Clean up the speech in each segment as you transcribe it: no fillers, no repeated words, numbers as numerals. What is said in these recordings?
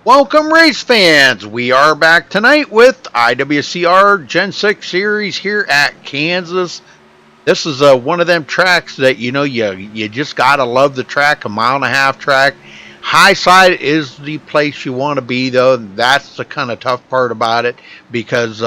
Welcome, race fans. We are back tonight with IWCR Gen 6 Series here at Kansas. This is one of them tracks that, you just got to love the track, a mile and a half track. High side is the place you want to be, though. That's the kind of tough part about it because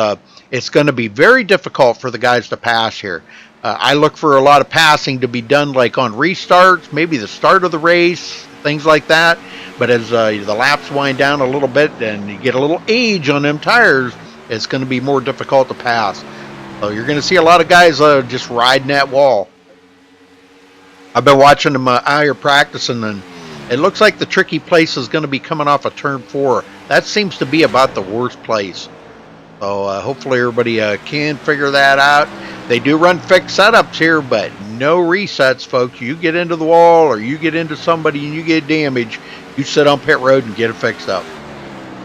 it's going to be very difficult for the guys to pass here. I look for a lot of passing to be done like on restarts, maybe the start of the race, things like that. But as the laps wind down a little bit and you get a little age on them tires, it's going to be more difficult to pass. So you're going to see a lot of guys just riding that wall. I've been watching them out here practicing, and it looks like the tricky place is going to be coming off of turn 4. That seems to be about the worst place. So hopefully everybody can figure that out. They do run fixed setups here, but no resets, folks. You get into the wall or you get into somebody and you get damaged, you sit on pit road and get it fixed up.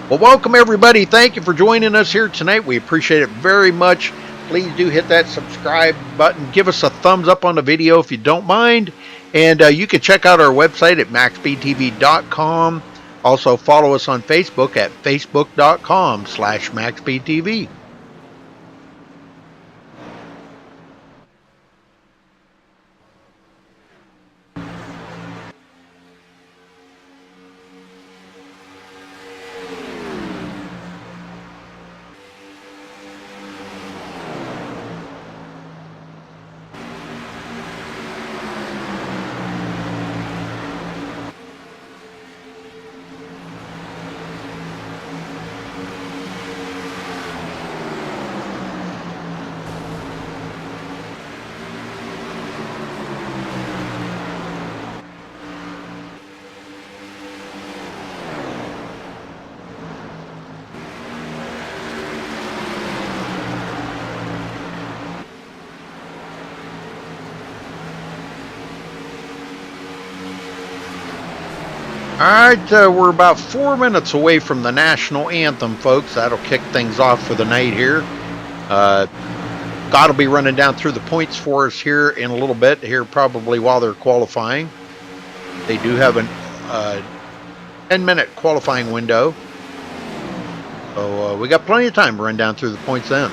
Well, welcome everybody. Thank you for joining us here tonight. We appreciate it very much. Please do hit that subscribe button. Give us a thumbs up on the video if you don't mind. And you can check out our website at MaxSpeedTV.com. Also follow us on Facebook at Facebook.com/MaxSpeedTV. Alright, we're about 4 minutes away from the national anthem, folks. That'll kick things off for the night here. God will be running down through the points for us here in a little bit, here probably while they're qualifying. They do have a 10-minute qualifying window. So we got plenty of time to run down through the points then.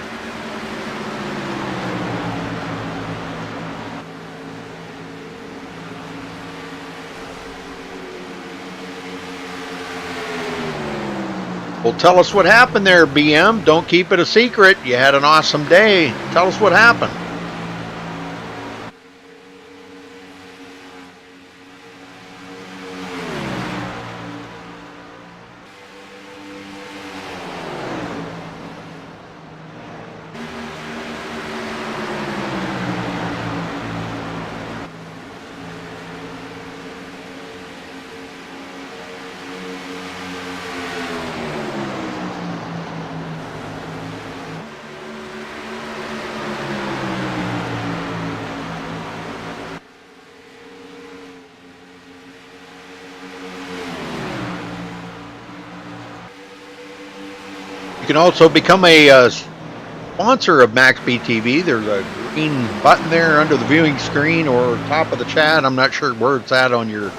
Well, tell us what happened there, BM. Don't keep it a secret. You had an awesome day. Tell us what happened. You can also become a sponsor of MaxSpeedTV. There's a green button there under the viewing screen or top of the chat. I'm not sure where it's at on your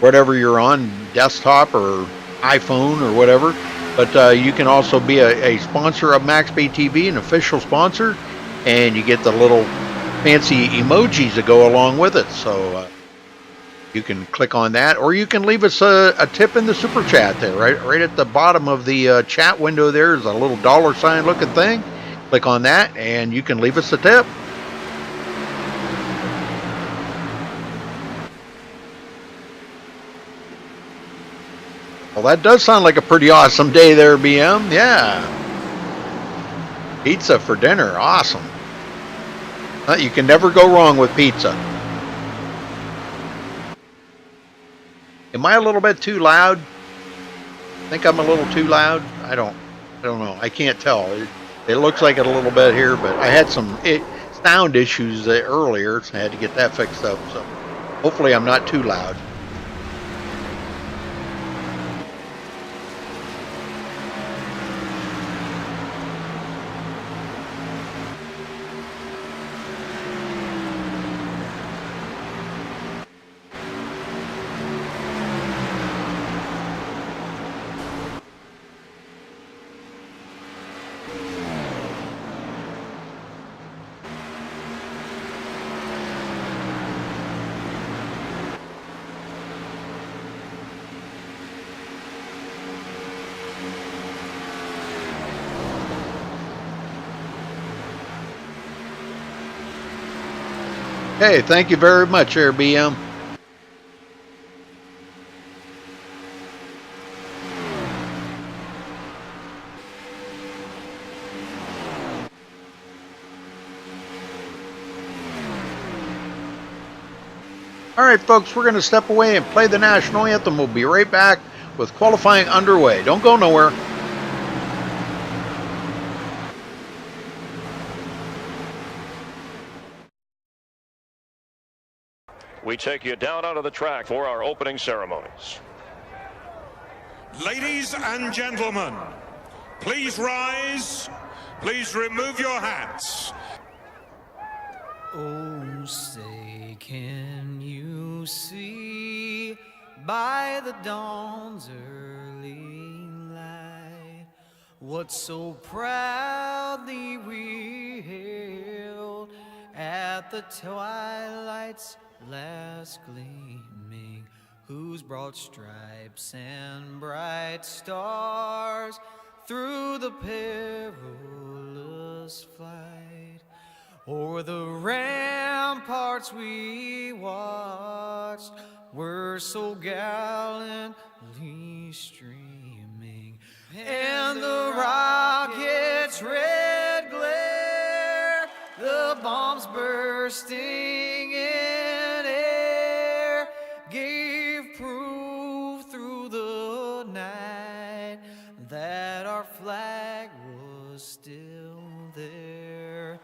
whatever you're on, desktop or iPhone or whatever. But you can also be a sponsor of MaxSpeedTV, an official sponsor, and you get the little fancy emojis that go along with it. So you can click on that, or you can leave us a tip in the super chat there, right at the bottom of the chat window. There's a little $ looking thing. Click on that, and you can leave us a tip. Well, that does sound like a pretty awesome day there, BM. Yeah. Pizza for dinner. Awesome. You can never go wrong with pizza. Am I a little bit too loud? I think I'm a little too loud. I don't know. I can't tell. It looks like it a little bit here, but I had some sound issues earlier, so I had to get that fixed up. So hopefully I'm not too loud. Hey, thank you very much, Air BM. All right, folks, we're going to step away and play the national anthem. We'll be right back with qualifying underway. Don't go nowhere. We take you down onto the track for our opening ceremonies. Ladies and gentlemen, please rise. Please remove your hats. Oh, say, can you see by the dawn's early light what so proudly we hailed at the twilight's last gleaming, whose broad stripes and bright stars through the perilous flight o'er the ramparts we watched were so gallantly streaming, and the rocket's red glare, the bombs bursting in air, gave proof through the night that our flag was still there.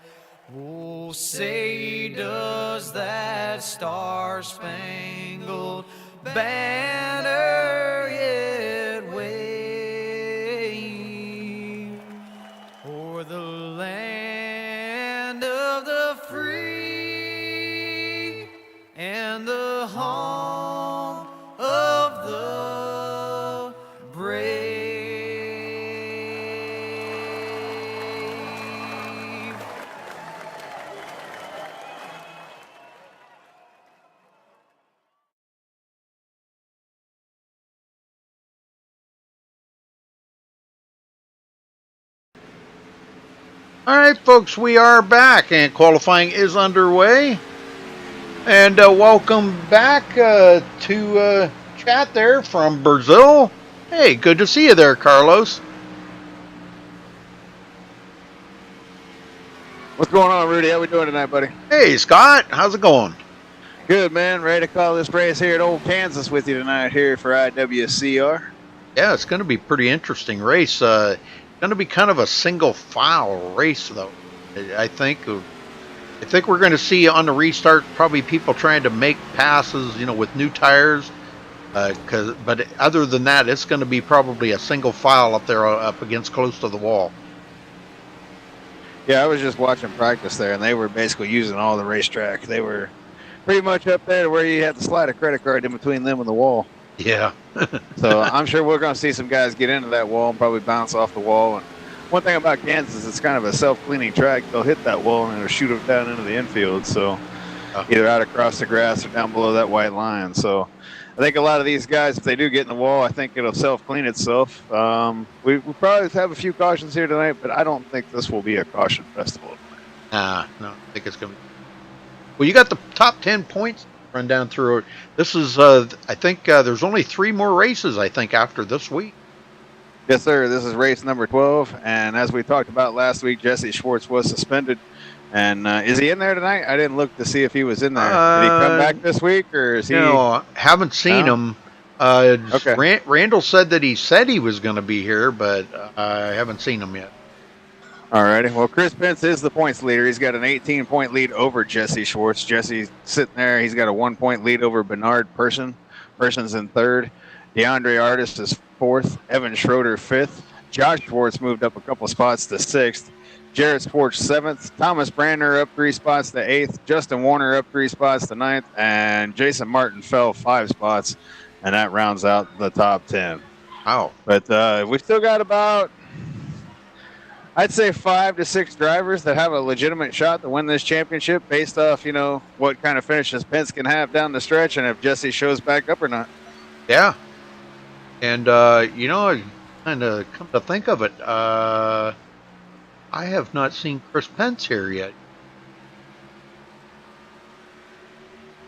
Oh, say, does that star-spangled banner yet wave o'er the land of the free and the home of the brave? All right, folks, we are back, and qualifying is underway. And welcome back to chat there from Brazil. Hey, good to see you there, Carlos. What's going on, Rudy? How we doing tonight, buddy? Hey, Scott, how's it going? Good, man. Ready to call this race here at Old Kansas with you tonight here for IWCR. Yeah, it's going to be a pretty interesting race. Going to be kind of a single file race, though. I think we're going to see on the restart probably people trying to make passes, with new tires. But other than that, it's going to be probably a single file up there, up against close to the wall. Yeah, I was just watching practice there, and they were basically using all the racetrack. They were pretty much up there where you had to slide a credit card in between them and the wall. Yeah. So I'm sure we're going to see some guys get into that wall and probably bounce off the wall. And one thing about Kansas, it's kind of a self-cleaning track. They'll hit that wall and it'll shoot them down into the infield. So either out across the grass or down below that white line. So I think a lot of these guys, if they do get in the wall, I think it'll self-clean itself. We probably have a few cautions here tonight, but I don't think this will be a caution festival tonight. No, I think it's going to be. Well, you got the top 10 points run down through. This is, I think there's only 3 more races, I think, after this week. Yes, sir. This is race number 12. And as we talked about last week, Jesse Schwartz was suspended. And is he in there tonight? I didn't look to see if he was in there. Did he come back this week, or is he? No, haven't seen him. Okay. Randall said that he was going to be here, but I haven't seen him yet. All righty. Well, Chris Pence is the points leader. He's got an 18-point lead over Jesse Schwartz. Jesse's sitting there. He's got a 1-point lead over Bernard Person. Person's in third. DeAndre Artist is fourth. Evan Schroeder fifth. Josh Schwartz moved up a couple spots to sixth. Jared Schwartz seventh. Thomas Brandner up 3 spots to eighth. Justin Warner up 3 spots to ninth. And Jason Martin fell 5 spots. And that rounds out the top 10. Wow. But we still got about, I'd say 5 to 6 drivers that have a legitimate shot to win this championship based off, what kind of finishes Pence can have down the stretch and if Jesse shows back up or not. Yeah. And, kind of come to think of it, I have not seen Chris Pence here yet.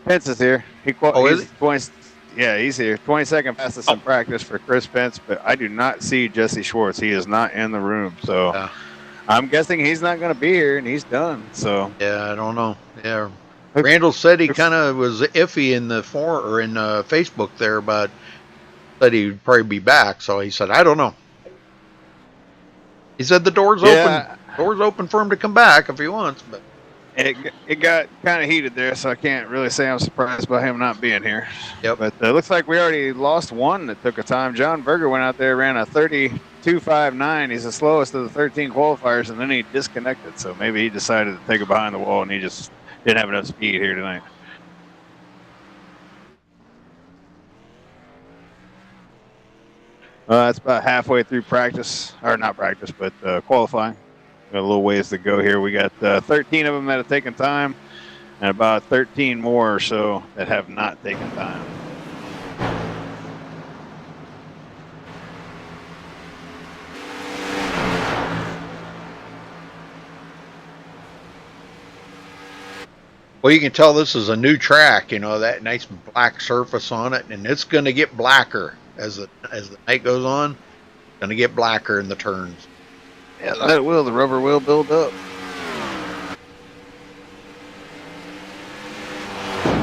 Pence is here. Oh, is He's 20, yeah, he's here. 22nd fastest in practice for Chris Pence, but I do not see Jesse Schwartz. He is not in the room, so Yeah. I'm guessing he's not going to be here, and he's done. So Yeah, I don't know. Yeah, Randall said he kind of was iffy in the Facebook there, but said he'd probably be back. So he said, I don't know. He said the door's open. Door's open for him to come back if he wants. But it got kind of heated there, so I can't really say I'm surprised by him not being here. Yep. But it looks like we already lost one that took a time. John Berger went out there, ran a 32.59. He's the slowest of the 13 qualifiers, and then he disconnected. So maybe he decided to take it behind the wall, and he just didn't have enough speed here tonight. That's about halfway through practice, or not practice, but qualifying. Got a little ways to go here. We got 13 of them that have taken time, and about 13 more or so that have not taken time. well, you can tell this is a new track. You know, that nice black surface on it, and it's going to get blacker as the night goes on. It's going to get blacker in the turns. Yeah, that will. The rubber will build up.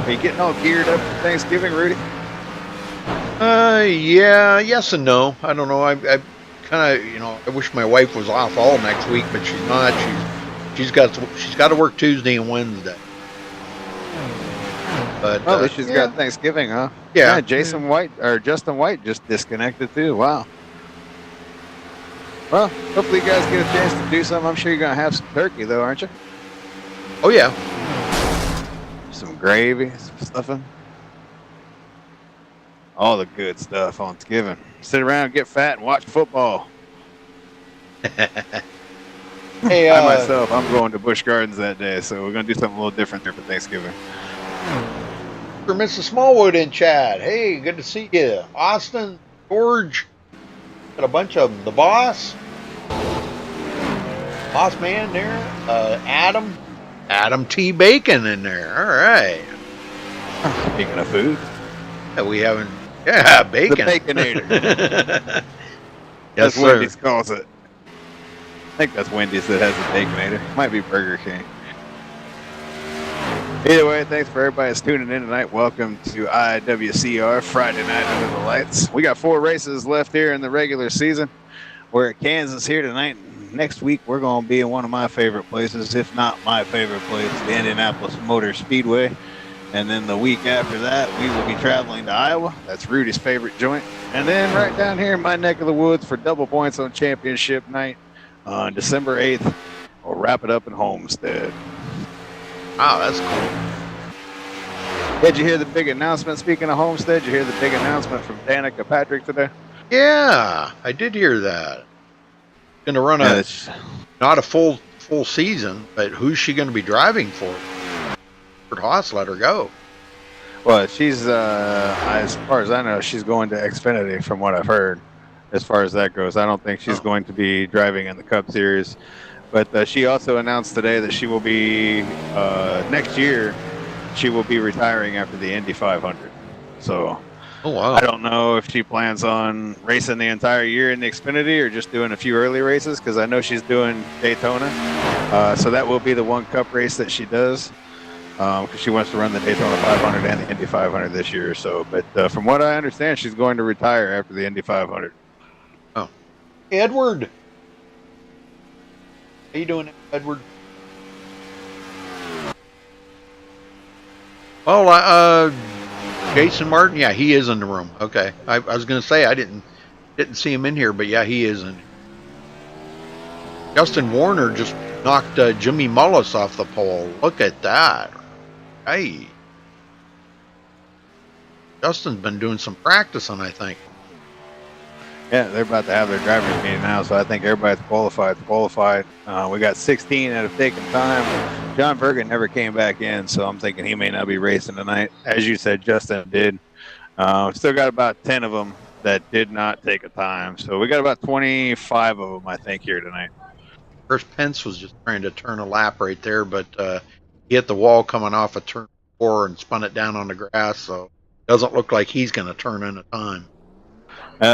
Are you getting all geared up for Thanksgiving, Rudy? Yeah, yes and no. I don't know. I kind of, I wish my wife was off all next week, but she's not. She's got to work Tuesday and Wednesday. But at least she's got Thanksgiving, huh? Yeah. Justin White just disconnected too. Wow. Well, hopefully you guys get a chance to do something. I'm sure you're going to have some turkey, though, aren't you? Oh, yeah. Some gravy, some stuffing. All the good stuff on Thanksgiving. Sit around, get fat, and watch football. Hey, I myself, I'm going to Busch Gardens that day, so we're going to do something a little different there for Thanksgiving. For Mrs. Smallwood in chat. Hey, good to see you. Austin, George, got a bunch of them. The boss man there. Adam T. Bacon in there. All right. Speaking of food. Yeah, we haven't. Yeah, bacon. The Baconator. Yes, That's sir. Wendy's calls it. I think that's Wendy's that has the Baconator. Might be Burger King. Either way, thanks for everybody that's tuning in tonight. Welcome to IWCR Friday Night Under the Lights. We got 4 races left here in the regular season. We're at Kansas here tonight. Next week, we're going to be in one of my favorite places, if not my favorite place, the Indianapolis Motor Speedway. And then the week after that, we will be traveling to Iowa. That's Rudy's favorite joint. And then right down here in my neck of the woods for double points on championship night on December 8th. We'll wrap it up in Homestead. Wow, that's cool. Did you hear the big announcement? Speaking of Homestead, did you hear the big announcement from Danica Patrick today? Yeah, I did hear that. Going to run not a full season, but who's she going to be driving for? Haas let her go. Well, she's as far as I know, she's going to Xfinity from what I've heard. As far as that goes, I don't think she's going to be driving in the Cup Series. But she also announced today that she will be next year. She will be retiring after the Indy 500. So, oh wow! I don't know if she plans on racing the entire year in the Xfinity or just doing a few early races because I know she's doing Daytona. So that will be the one Cup race that she does. Because she wants to run the Daytona 500 and the Indy 500 this year or so. But from what I understand, she's going to retire after the Indy 500. Oh, Edward, how you doing, Edward? Well, Jason Martin, yeah, he is in the room. Okay, I was going to say I didn't see him in here, but yeah, he is in. Justin Warner just knocked Jimmy Mullis off the pole. Look at that. Hey, Justin's been doing some practicing, I think. Yeah, they're about to have their drivers meeting now, so I think everybody's qualified. We got 16 that have taken time. John Bergen never came back in, so I'm thinking he may not be racing tonight. As you said, Justin did. Still got about 10 of them that did not take a time. So we got about 25 of them, I think, here tonight. First, Pence was just trying to turn a lap right there, but he hit the wall coming off of turn before and spun it down on the grass, so doesn't look like he's going to turn in a time.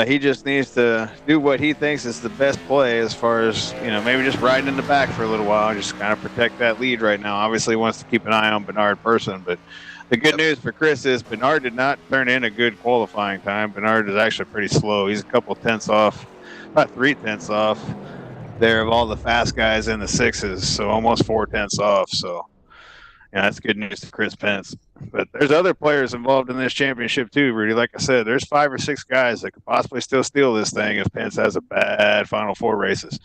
He just needs to do what he thinks is the best play as far as, maybe just riding in the back for a little while, just kind of protect that lead right now. Obviously, he wants to keep an eye on Bernard Person, but the good news for Chris is Bernard did not turn in a good qualifying time. Bernard is actually pretty slow. He's a couple tenths off, about 3 tenths off there of all the fast guys in the 6s, so almost 4 tenths off. So, that's good news to Chris Pence. But there's other players involved in this championship too, Rudy. Like I said, there's 5 or 6 guys that could possibly still steal this thing if Pence has a bad Final 4 races.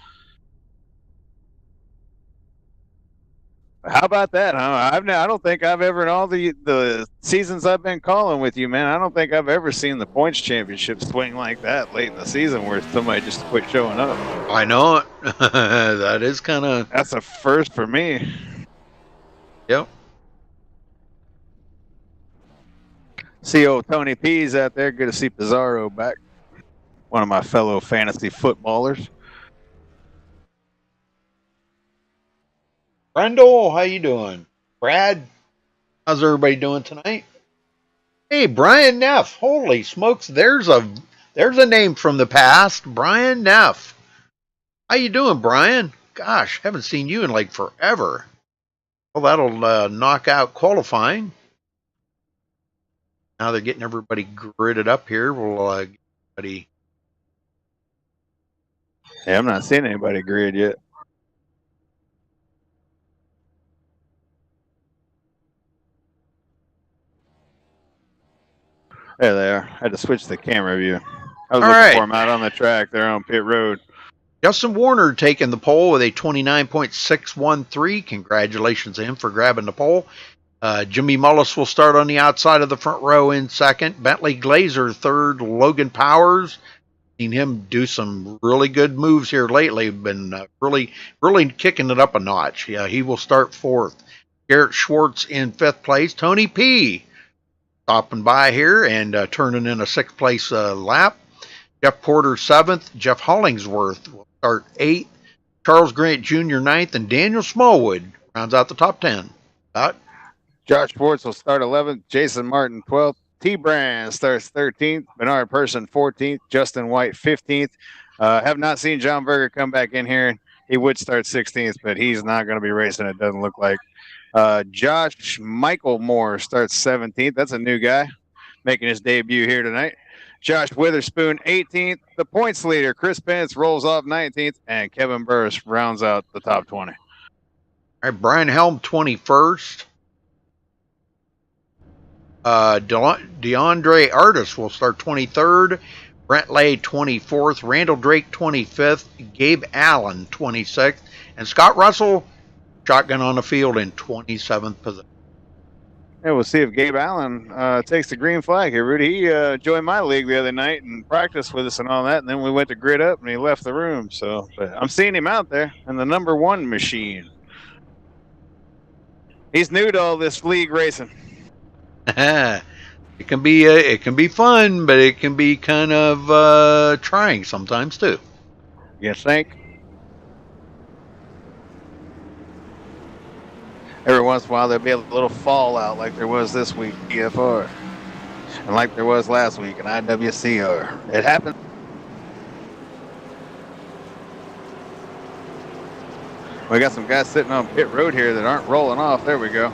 How about that, huh? I don't think I've ever, in all the seasons I've been calling with you, man, I don't think I've ever seen the points championship swing like that late in the season where somebody just quit showing up. I know it. That is kind of... That's a first for me. Yep. See old Tony P's out there. Good to see Pizarro back. One of my fellow fantasy footballers. Brendel, how you doing? Brad, how's everybody doing tonight? Hey, Brian Neff. Holy smokes, there's a name from the past. Brian Neff. How you doing, Brian? Gosh, haven't seen you in like forever. Well, that'll knock out qualifying. Now they're getting everybody gridded up here. We'll get everybody. Yeah, I'm not seeing anybody grid yet. There they are. I had to switch the camera view. I was looking for them out on the track. They're on pit road. Justin Warner taking the pole with a 29.613. Congratulations to him for grabbing the pole. Jimmy Mullis will start on the outside of the front row in second. Bentley Glazer third. Logan Powers. Seen him do some really good moves here lately. Been really kicking it up a notch. Yeah, he will start fourth. Garrett Schwartz in fifth place. Tony P. stopping by here and turning in a sixth place lap. Jeff Porter seventh. Jeff Hollingsworth will start eighth. Charles Grant Jr. ninth, and Daniel Smallwood rounds out the top 10. Josh Schwartz will start 11th. Jason Martin 12th. T. Brand starts 13th. Bernard Person 14th. Justin White 15th. Have not seen John Berger come back in here. He would start 16th, but he's not going to be racing, it doesn't look like. Josh Michael Moore starts 17th. That's a new guy making his debut here tonight. Josh Witherspoon 18th. The points leader, Chris Pence, rolls off 19th, and Kevin Burris rounds out the top 20. All right, Brian Helm 21st. DeAndre Artis will start 23rd. Brent Lay 24th. Randall Drake 25th. Gabe Allen 26th. And Scott Russell, shotgun on the field in 27th position. Yeah, we'll see if Gabe Allen takes the green flag here, Rudy. He joined my league the other night and practiced with us and all that, and then we went to grid up and he left the room. So, but I'm seeing him out there in the number 1 machine. He's new to all this league racing. It can be fun, but it can be kind of trying sometimes too. You think? Every once in a while there'll be a little fallout like there was this week, EFR, and like there was last week in IWCR. It happened. We got some guys sitting on pit road here that aren't rolling off. There we go.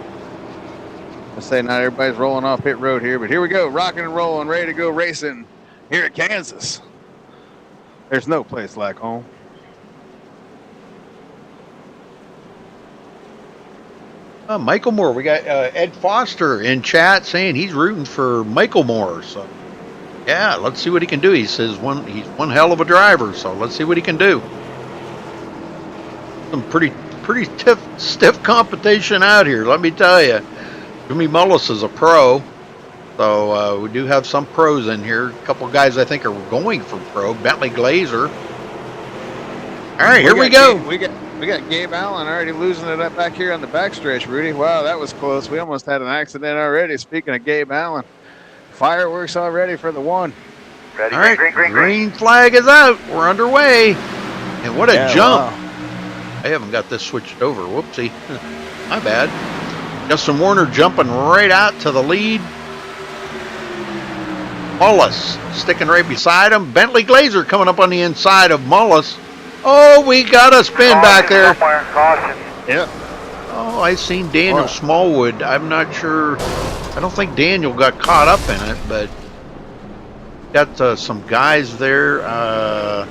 I say not everybody's rolling off pit road here, but here we go, rocking and rolling, ready to go racing here at Kansas. There's no place like home. Michael Moore. We got Ed Foster in chat saying he's rooting for Michael Moore. So, yeah, let's see what he can do. He says he's one hell of a driver. So let's see what he can do. Some pretty stiff competition out here. Let me tell you. Jimmy Mullis is a pro, so we do have some pros in here. A couple of guys I think are going for pro. Bentley Glazer. All right, here we go. We got Gabe Allen already losing it up back here on the backstretch, Rudy. Wow, that was close. We almost had an accident already. Speaking of Gabe Allen, fireworks already for the 1. Ready? All right, green flag is out. We're underway. And what a jump. Wow. I haven't got this switched over. Whoopsie. My bad. Justin Warner jumping right out to the lead. Mullis sticking right beside him. Bentley Glazer coming up on the inside of Mullis. Oh, we got a spin back there. Caution. Yep. Oh, I seen Daniel Smallwood. I'm not sure. I don't think Daniel got caught up in it, but got some guys there. I'm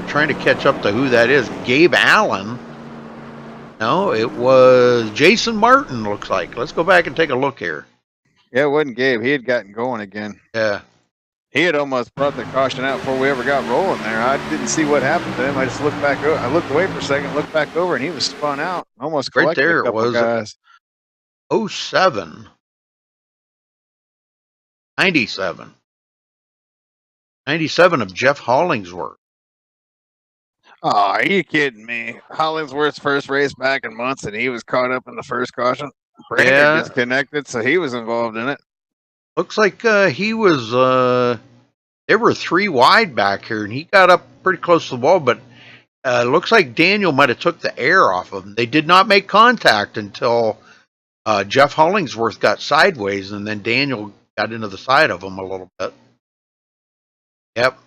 trying to catch up to who that is. Gabe Allen. No, it was Jason Martin, looks like. Let's go back and take a look here. Yeah, it wasn't Gabe. He had gotten going again. Yeah. He had almost brought the caution out before we ever got rolling there. I didn't see what happened to him. I just looked back over. I looked away for a second, looked back over, and he was spun out. Almost collected Right there a couple it was. guys. 07. 97. 97 of Jeff Hollingsworth. Oh, are you kidding me? Hollingsworth's first race back in months, and he was caught up in the first caution. Brandon disconnected, so he was involved in it. Looks like he was, there were 3 wide back here, and he got up pretty close to the wall, but looks like Daniel might have took the air off of him. They did not make contact until Jeff Hollingsworth got sideways, and then Daniel got into the side of him a little bit. Yep.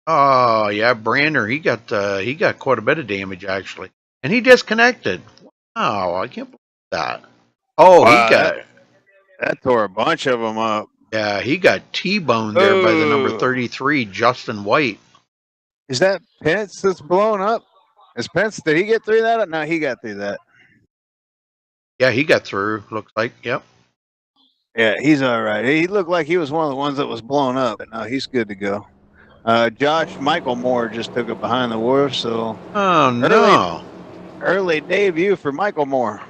Oh, yeah, Brander, he got quite a bit of damage, actually. And he disconnected. Wow, I can't believe that. Oh, he got... That tore a bunch of them up. Yeah, he got T-boned there by the number 33, Justin White. Is that Pence that's blown up? Is Pence, did he get through that? No, he got through that. Yeah, he got through, looks like, yep. Yeah, he's all right. He looked like he was one of the ones that was blown up, but no, he's good to go. Michael Moore just took it behind the wharf, so... Oh, no. Early debut for Michael Moore.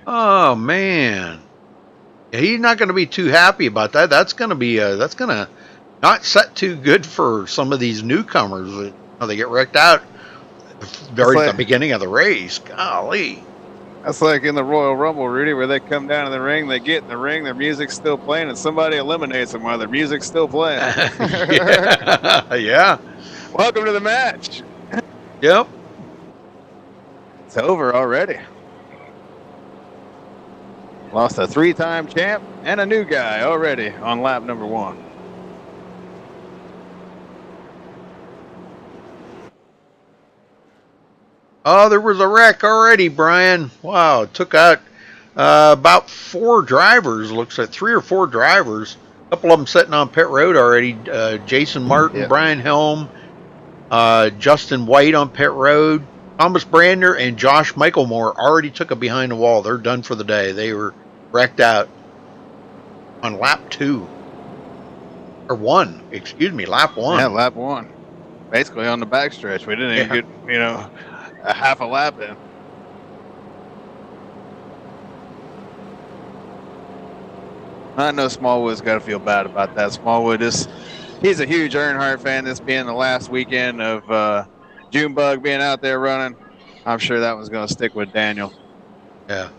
Oh, man. Yeah, he's not going to be too happy about that. That's going to not set too good for some of these newcomers. They get wrecked out at the beginning of the race. Golly. That's like in the Royal Rumble, Rudy, where they come down to the ring, they get in the ring, their music's still playing, and somebody eliminates them while their music's still playing. Yeah. Welcome to the match. Yep. It's over already. Lost a 3-time champ and a new guy already on lap number 1. Oh, there was a wreck already, Brian. Wow, it took out about 4 drivers, looks like 3 or 4 drivers. A couple of them sitting on pit road already. Jason Martin, Yep. Brian Helm, Justin White on pit road. Thomas Brander and Josh Michael Moore already took it behind the wall. They're done for the day. They were wrecked out on lap 2. Or 1, excuse me, lap 1. Yeah, lap 1. Basically on the backstretch. We didn't even get, a half a lap in. I know Smallwood's got to feel bad about that. Smallwood he's a huge Earnhardt fan. This being the last weekend of Junebug being out there running, I'm sure that one's going to stick with Daniel. Yeah.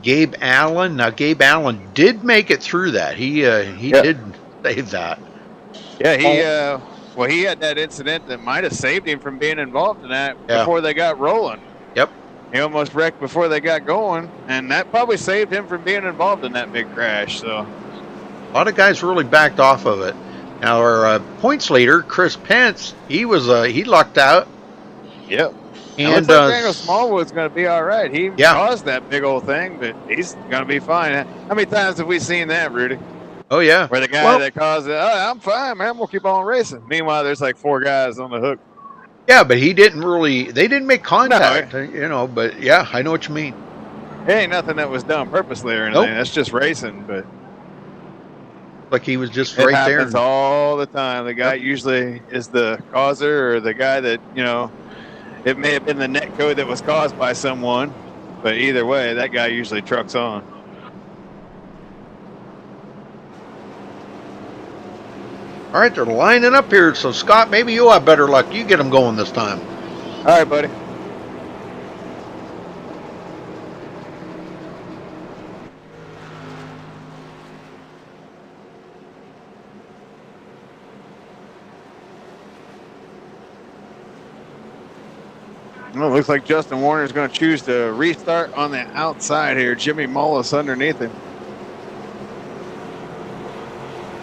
Gabe Allen. Now, Gabe Allen did make it through that. He did save that. Yeah, he had that incident that might have saved him from being involved in that before they got rolling. Yep. He almost wrecked before they got going, and that probably saved him from being involved in that big crash. So a lot of guys really backed off of it. Now, our points leader, Chris Pence, he lucked out. Yep. And Daniel Smallwood's going to be all right. He caused that big old thing, but he's going to be fine. How many times have we seen that, Rudy? Oh, yeah. Where the guy that caused it, I'm fine, man, we'll keep on racing. Meanwhile, there's like 4 guys on the hook. Yeah, but they didn't make contact, but yeah, I know what you mean. It ain't nothing that was done purposely or anything. Nope. That's just racing, but like he was just right there. It happens all the time. The guy usually is the causer, or the guy that, it may have been the net code that was caused by someone, but either way, that guy usually trucks on. All right, they're lining up here. So, Scott, maybe you'll have better luck. You get them going this time. All right, buddy. Well, it looks like Justin Warner is going to choose to restart on the outside here. Jimmy Mullis underneath him.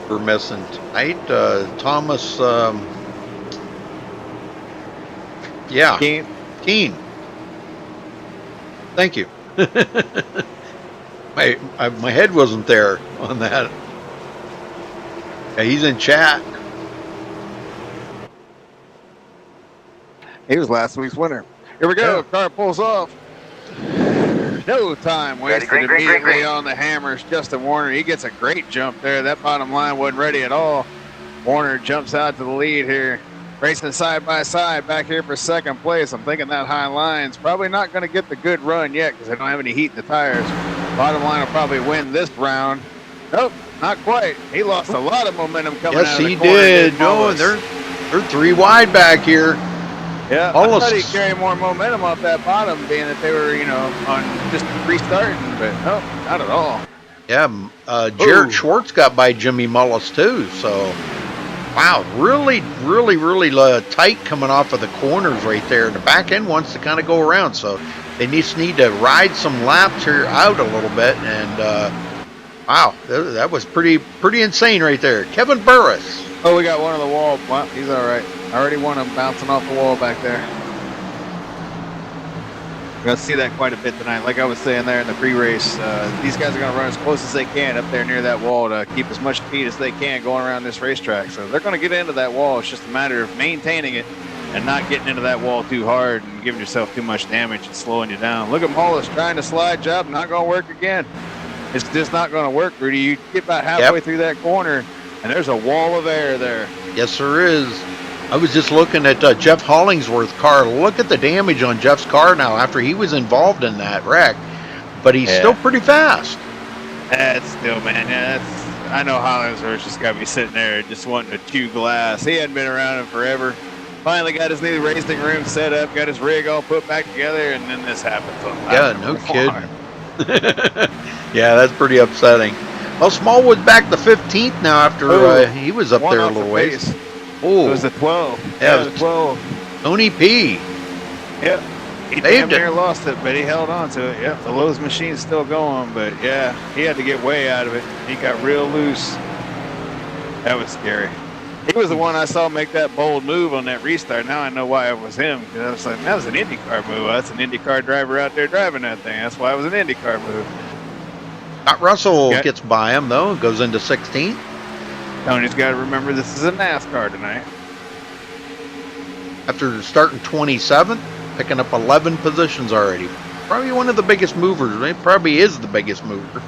We're missing tonight. Thomas, yeah. Keen. Thank you. My head wasn't there on that. Yeah, he's in chat. He was last week's winner. Here we go. Yeah. Car pulls off. No time wasted. Immediately on the hammers. Justin Warner, he gets a great jump there. That bottom line wasn't ready at all. Warner jumps out to the lead here. Racing side by side back here for second place. I'm thinking that high line's probably not going to get the good run yet because they don't have any heat in the tires. Bottom line will probably win this round. Nope, not quite. He lost a lot of momentum coming out of the corner. Yes, he did. No, they're 3 wide back here. Yeah, I thought he'd carry more momentum off that bottom, being that they were, on just restarting, but no, not at all. Yeah, Jarrett Schwartz got by Jimmy Mullis too, so wow, really tight coming off of the corners right there. The back end wants to kind of go around, so they just need to ride some laps here out a little bit, and wow, that was pretty insane right there. Kevin Burris. Oh, we got one on the wall. Well, he's all right. I already won him bouncing off the wall back there. We're going to see that quite a bit tonight. Like I was saying there in the pre-race, these guys are going to run as close as they can up there near that wall to keep as much speed as they can going around this racetrack. So they're going to get into that wall. It's just a matter of maintaining it and not getting into that wall too hard and giving yourself too much damage and slowing you down. Look at Mullis trying to slide job. Not going to work again. It's just not going to work, Rudy. You get about halfway through that corner, and there's a wall of air there. Yes, there is. I was just looking at Jeff Hollingsworth's car. Look at the damage on Jeff's car now after he was involved in that wreck. But he's still pretty fast. That's still, man. Yeah, I know Hollingsworth just got to be sitting there just wanting to chew glass. He hadn't been around in forever. Finally got his new racing room set up, got his rig all put back together, and then this happens. Yeah, no kidding. Yeah, that's pretty upsetting. Well, Smallwood's back to 15th now after he was up there a little ways. Oh, it was a 12. Yeah, it was 12. Tony P. Yep. He damn near lost it, but he held on to it. Yep, the Lowe's machine's still going, but yeah, he had to get way out of it. He got real loose. That was scary. He was the one I saw make that bold move on that restart. Now I know why it was him, because I was like, that was an IndyCar move. That's an IndyCar driver out there driving that thing. That's why it was an IndyCar move. Scott Russell gets by him, though, goes into 16th. Tony's got to remember this is a NASCAR tonight. After starting 27th, picking up 11 positions already. Probably one of the biggest movers. It probably is the biggest mover.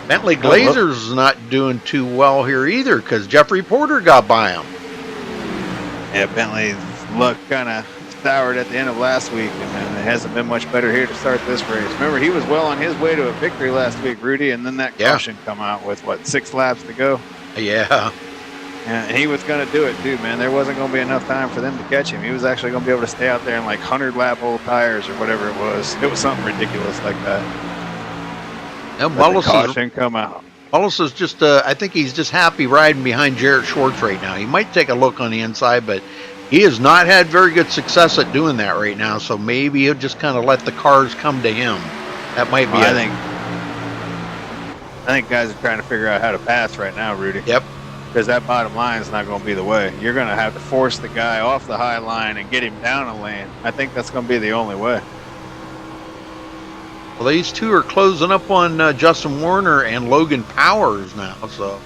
Bentley Glazer's not doing too well here either because Jeffrey Porter got by him. Yeah, Bentley's luck kind of soured at the end of last week, and it hasn't been much better here to start this race. Remember, he was well on his way to a victory last week, Rudy, and then that caution come out with, 6 laps to go? Yeah. And he was going to do it, too, man. There wasn't going to be enough time for them to catch him. He was actually going to be able to stay out there in 100-lap old tires or whatever it was. It was something ridiculous like that. Yeah, Mullis come out. Mullis is just, I think he's just happy riding behind Jarrett Schwartz right now. He might take a look on the inside, but he has not had very good success at doing that right now, so maybe he'll just kind of let the cars come to him. That might be I think guys are trying to figure out how to pass right now, Rudy. Yep. Because that bottom line is not going to be the way. You're going to have to force the guy off the high line and get him down a lane. I think that's going to be the only way. Well, these two are closing up on Justin Warner and Logan Powers now, so.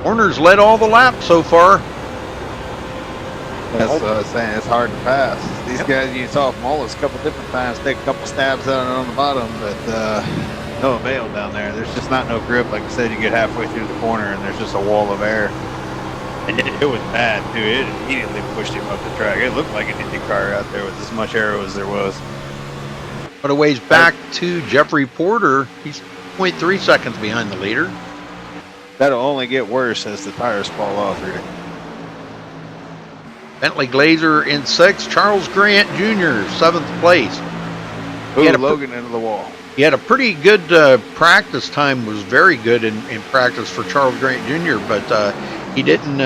Warner's led all the laps so far. That's what I was saying. It's hard to pass. These guys, you saw Mullis a couple different times take a couple stabs at it on the bottom, but no avail down there. There's just not no grip. Like I said, you get halfway through the corner and there's just a wall of air. And it was bad, too. It immediately pushed him up the track. It looked like an Indy car out there with as much aero as there was. But a ways back to Jeffrey Porter. He's 0.3 seconds behind the leader. That'll only get worse as the tires fall off, Rudy. Bentley Glazer in 6th. Charles Grant Jr., 7th place. Ooh, Logan into the wall. He had a pretty good practice time. Was very good in practice for Charles Grant Jr. But he didn't.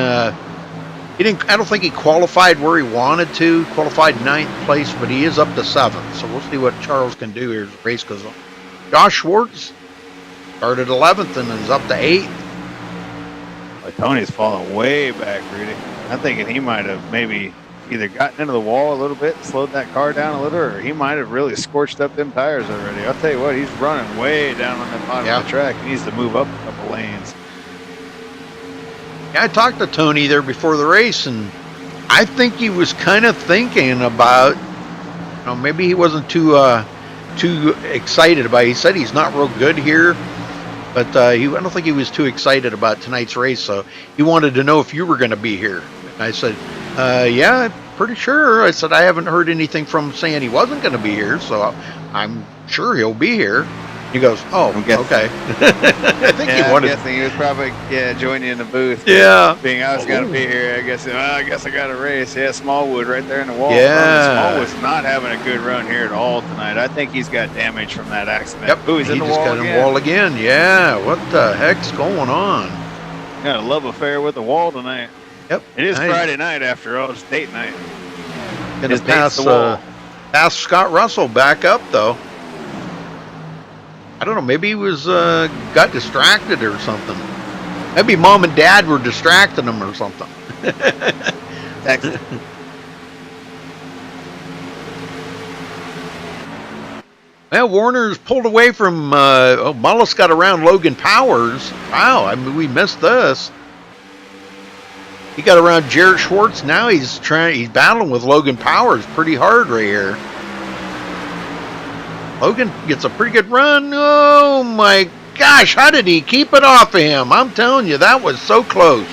He didn't. I don't think he qualified where he wanted to. Qualified ninth place, but he is up to 7th. So we'll see what Charles can do here as the race goes on. Josh Schwartz started 11th and is up to 8th. Like Tony's falling way back, Rudy. I'm thinking he might have maybe either gotten into the wall a little bit, slowed that car down a little, or he might have really scorched up them tires already. I'll tell you what, he's running way down on the bottom of the track. He needs to move up a couple lanes. Yeah, I talked to Tony there before the race, and I think he was kind of thinking about, you know, maybe he wasn't too excited about it. He said he's not real good here, but I don't think he was too excited about tonight's race, so he wanted to know if you were going to be here. And I said, yeah, I'm pretty sure. I said, I haven't heard anything from him saying he wasn't going to be here, so I'm sure he'll be here. He goes, oh, okay. I think he wanted. I'm guessing he was probably joining in the booth. Yeah. Being I was going to be here, I guess I got a race. Yeah, Smallwood right there in the wall. Yeah. Smallwood's not having a good run here at all tonight. I think he's got damage from that accident. Yep. Ooh, he's in the just wall got again. in the wall again. Yeah. What the heck's going on? Got a love affair with the wall tonight. Yep. It is nice. Friday night after all. It's date night. Gonna pass Scott Russell back up though. I don't know. Maybe he was got distracted or something. Maybe mom and dad were distracting him or something. Excellent. Well, Warner's pulled away from. Mullis got around Logan Powers. Wow, I mean, we missed this. He got around Jarrett Schwartz. Now he's battling with Logan Powers pretty hard right here. Logan gets a pretty good run. Oh my gosh, how did he keep it off of him? I'm telling you, that was so close.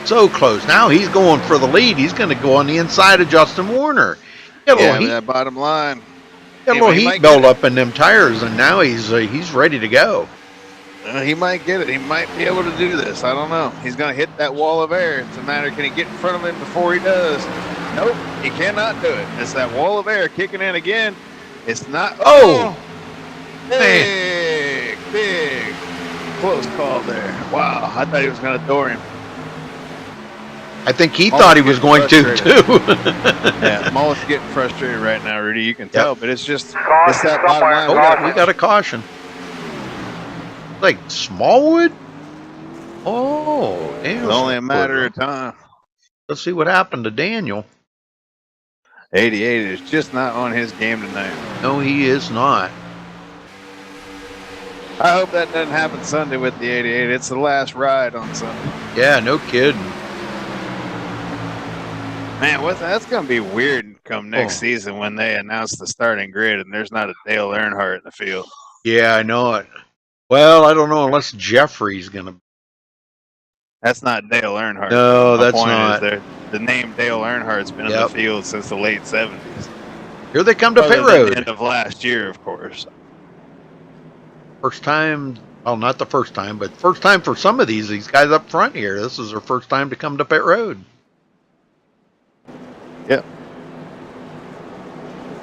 So close. Now he's going for the lead. He's going to go on the inside of Justin Warner. That bottom line. Got a little heat build up in them tires, and now he's ready to go. He might get it. He might be able to do this. I don't know. He's going to hit that wall of air. It's a matter, can he get in front of him before he does? Nope, he cannot do it. It's that wall of air kicking in again. It's not. Oh! Big close call there. Wow, I thought he was going to door him. I think he thought he was going to, too. Yeah, Mullis getting frustrated right now, Rudy. You can tell, but it's just that bottom line. Oh, we got a caution. Like Smallwood? Oh, damn. It's only a matter of time. Let's see what happened to Daniel. 88 is just not on his game tonight. No, he is not. I hope that doesn't happen Sunday with the 88. It's the last ride on Sunday. Yeah, no kidding. Man, that's going to be weird come next season when they announce the starting grid and there's not a Dale Earnhardt in the field. Yeah, I know it. Well, I don't know unless Jeffrey's going to. That's not Dale Earnhardt. No, that's not. The name Dale Earnhart's been in the field since the late 70s. Here they come to pit road. The end of last year, of course. First time. Well, not the first time, but first time for some of these guys up front here. This is their first time to come to pit road. Yep.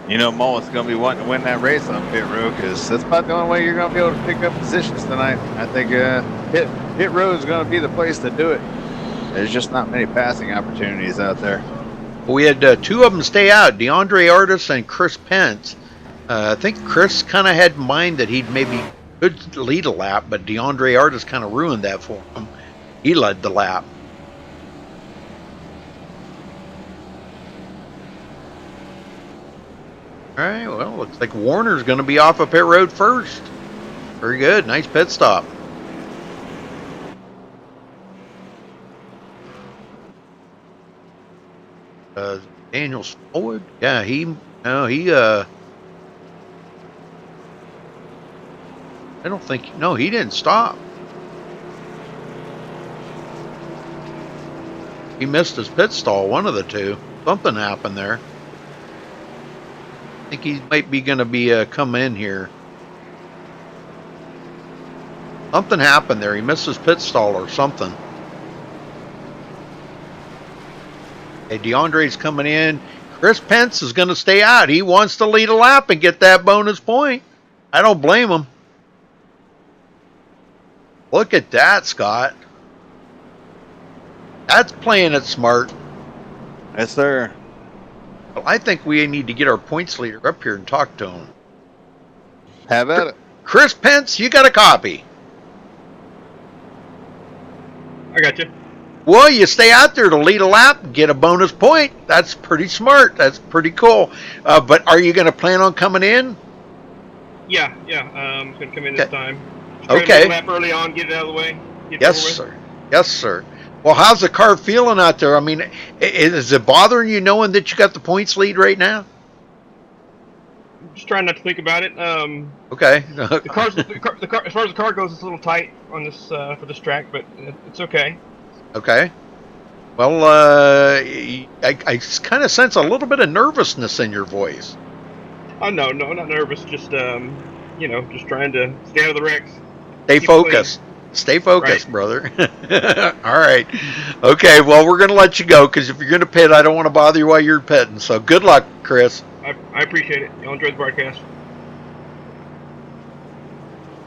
You know, Mullis going to be wanting to win that race on pit road because that's about the only way you're going to be able to pick up positions tonight. I think pit road is going to be the place to do it. There's just not many passing opportunities out there. We had two of them stay out, DeAndre Artis and Chris Pence. I think Chris kind of had in mind that he'd maybe could lead a lap, but DeAndre Artis kind of ruined that for him. He led the lap. All right, well, looks like Warner's going to be off of pit road first. Very good. Nice pit stop. Daniel Smallwood. Yeah, I don't think, no, he didn't stop. He missed his pit stall, one of the two. Something happened there. I think he might be going to be come in here. Something happened there. He missed his pit stall or something. Hey, DeAndre's coming in. Chris Pence is going to stay out. He wants to lead a lap and get that bonus point. I don't blame him. Look at that, Scott. That's playing it smart. Yes, sir. Well, I think we need to get our points leader up here and talk to him. Have at it. Chris Pence, you got a copy. I got you. Well, you stay out there to lead a lap and get a bonus point. That's pretty smart. That's pretty cool. But are you going to plan on coming in? Yeah. I'm going to come in this time. Just Okay. try to make a lap early on, get it out of the way. Get it Yes, over with. sir. Yes, sir. Well, how's the car feeling out there? I mean, is it bothering you knowing that you got the points lead right now? Just trying not to think about it. Okay. The car, as far as the car goes, it's a little tight on this for this track, but it's okay. Okay. Well, I kind of sense a little bit of nervousness in your voice. Oh no, I'm not nervous. Just just trying to stay out of the wrecks. Stay Keep it clean. focused. Stay focused, Right. brother. All right. Okay, well, we're going to let you go because if you're going to pit, I don't want to bother you while you're pitting. So good luck, Chris. I appreciate it. Y'all enjoy the broadcast.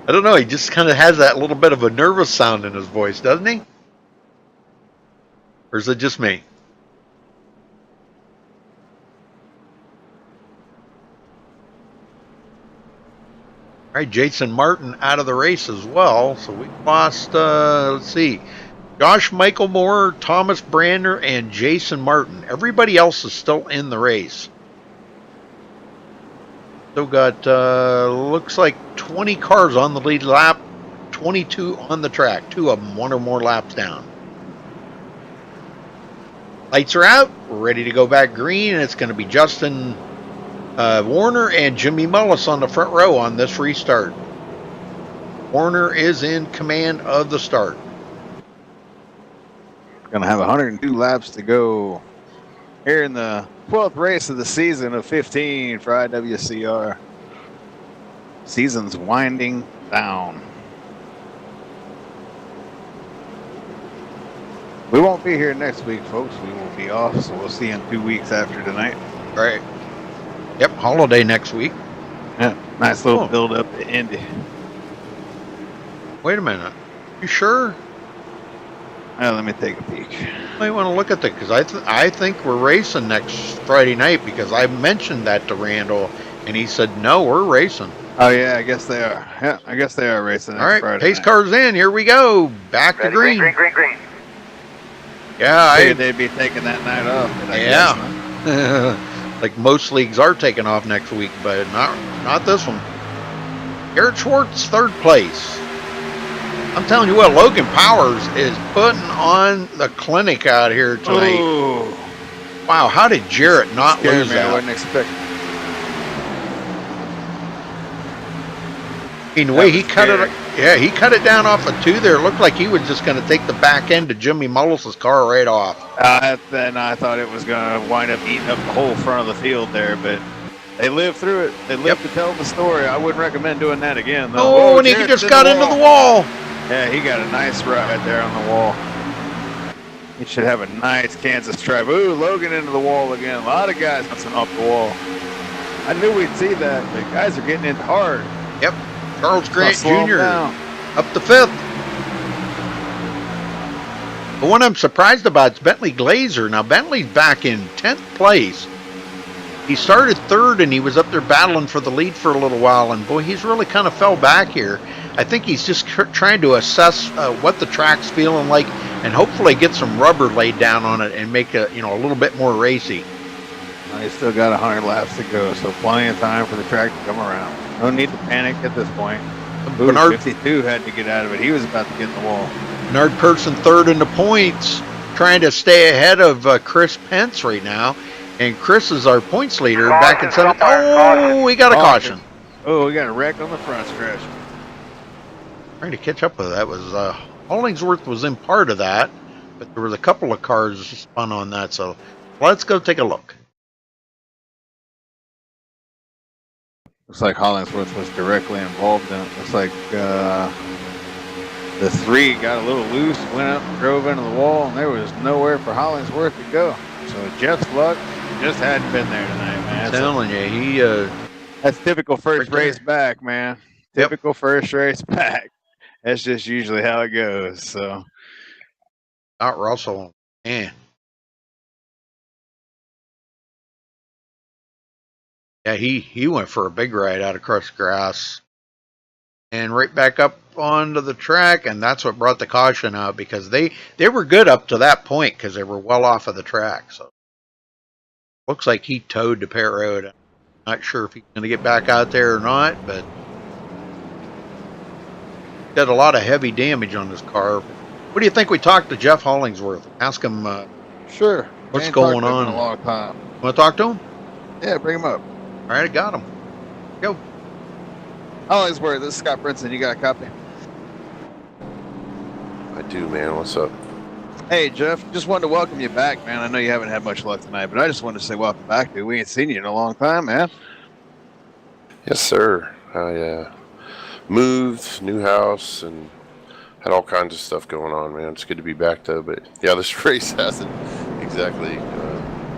I don't know. He just kind of has that little bit of a nervous sound in his voice, doesn't he? Or is it just me? All right, Jason Martin out of the race as well. So we lost, let's see, Josh Michael Moore, Thomas Brander, and Jason Martin. Everybody else is still in the race. Still got, looks like 20 cars on the lead lap, 22 on the track. 2 of them, 1 or more laps down. Lights are out. We're ready to go back green, and it's going to be Justin Warner and Jimmy Mullis on the front row on this restart. Warner is in command of the start. Going to have 102 laps to go here in the 12th race of the season of 15 for IWCR. Season's winding down. We won't be here next week, folks. We will be off, so we'll see you in 2 weeks after tonight. All right. Yep, holiday next week. Yeah, nice little build up to Indy. Wait a minute. You sure? Let me take a peek. You might want to look at that because I think we're racing next Friday night because I mentioned that to Randall and he said, no, we're racing. Oh, yeah, I guess they are. Yeah, I guess they are racing next All right, Friday pace night. cars in. Here we go. Back to green. Green. Yeah, Figured they'd be taking that night off. But I guess not. yeah. Like most leagues are taking off next week, but not this one. Garrett Schwartz, 3rd place. I'm telling you what, Logan Powers is putting on the clinic out here tonight. Ooh. Wow, how did Jarrett not Scared lose me. I that? wasn't expecting. I mean, the way he was cut it, scary. yeah, he cut it down off of 2 there. It looked like he was just going to take the back end of Jimmy Mullis's car right off. Then I thought it was going to wind up eating up the whole front of the field there, but they lived through it. They lived to tell the story. I wouldn't recommend doing that again, though. Oh, and he Jarrett's just in got into the wall. Yeah, he got a nice ride there on the wall. He should have a nice Kansas drive. Ooh, Logan into the wall again. A lot of guys bouncing off the wall. I knew we'd see that, but guys are getting in hard. Yep, Charles Grant Slow 'em Jr. down. up to 5th. The one I'm surprised about is Bentley Glazer. Now, Bentley's back in 10th place. He started 3rd, and he was up there battling for the lead for a little while, and boy, he's really kind of fell back here. I think he's just trying to assess what the track's feeling like and hopefully get some rubber laid down on it and make it, a little bit more racy. Well, he's still got 100 laps to go, so plenty of time for the track to come around. No need to panic at this point. Ooh, Bernard 52 had to get out of it. He was about to get in the wall. Bernard Person 3rd in the points, trying to stay ahead of Chris Pence right now. And Chris is our points leader back in 7th. Oh, we got a caution. Oh, we got a wreck on the front stretch. Trying to catch up with that was Hollingsworth was in part of that, but there was a couple of cars spun on that. So let's go take a look. Looks like Hollingsworth was directly involved in it. Looks like the 3 got a little loose, went up, drove into the wall, and there was nowhere for Hollingsworth to go. So Jeff's luck just hadn't been there tonight, man. I'm telling you, he that's typical first right there. race back, man. Yep. Typical first race back. That's just usually how it goes. So, not Russell. Man. Yeah, he went for a big ride out across the grass and right back up onto the track, and that's what brought the caution out because they were good up to that point because they were well off of the track. So looks like he towed the pit road. I'm not sure if he's going to get back out there or not, but got a lot of heavy damage on his car. What do you think we talk to Jeff Hollingsworth? Ask him sure. what's going on. In a long time. Want to talk to him? Yeah, bring him up. All right, I got him. Go. Hollingsworth, this is Scott Brinson. You got a copy? I do, man. What's up? Hey, Jeff. Just wanted to welcome you back, man. I know you haven't had much luck tonight, but I just wanted to say welcome back, dude. We ain't seen you in a long time, man. Yes, sir. I moved, new house, and had all kinds of stuff going on, man. It's good to be back, though. But yeah, this race hasn't exactly.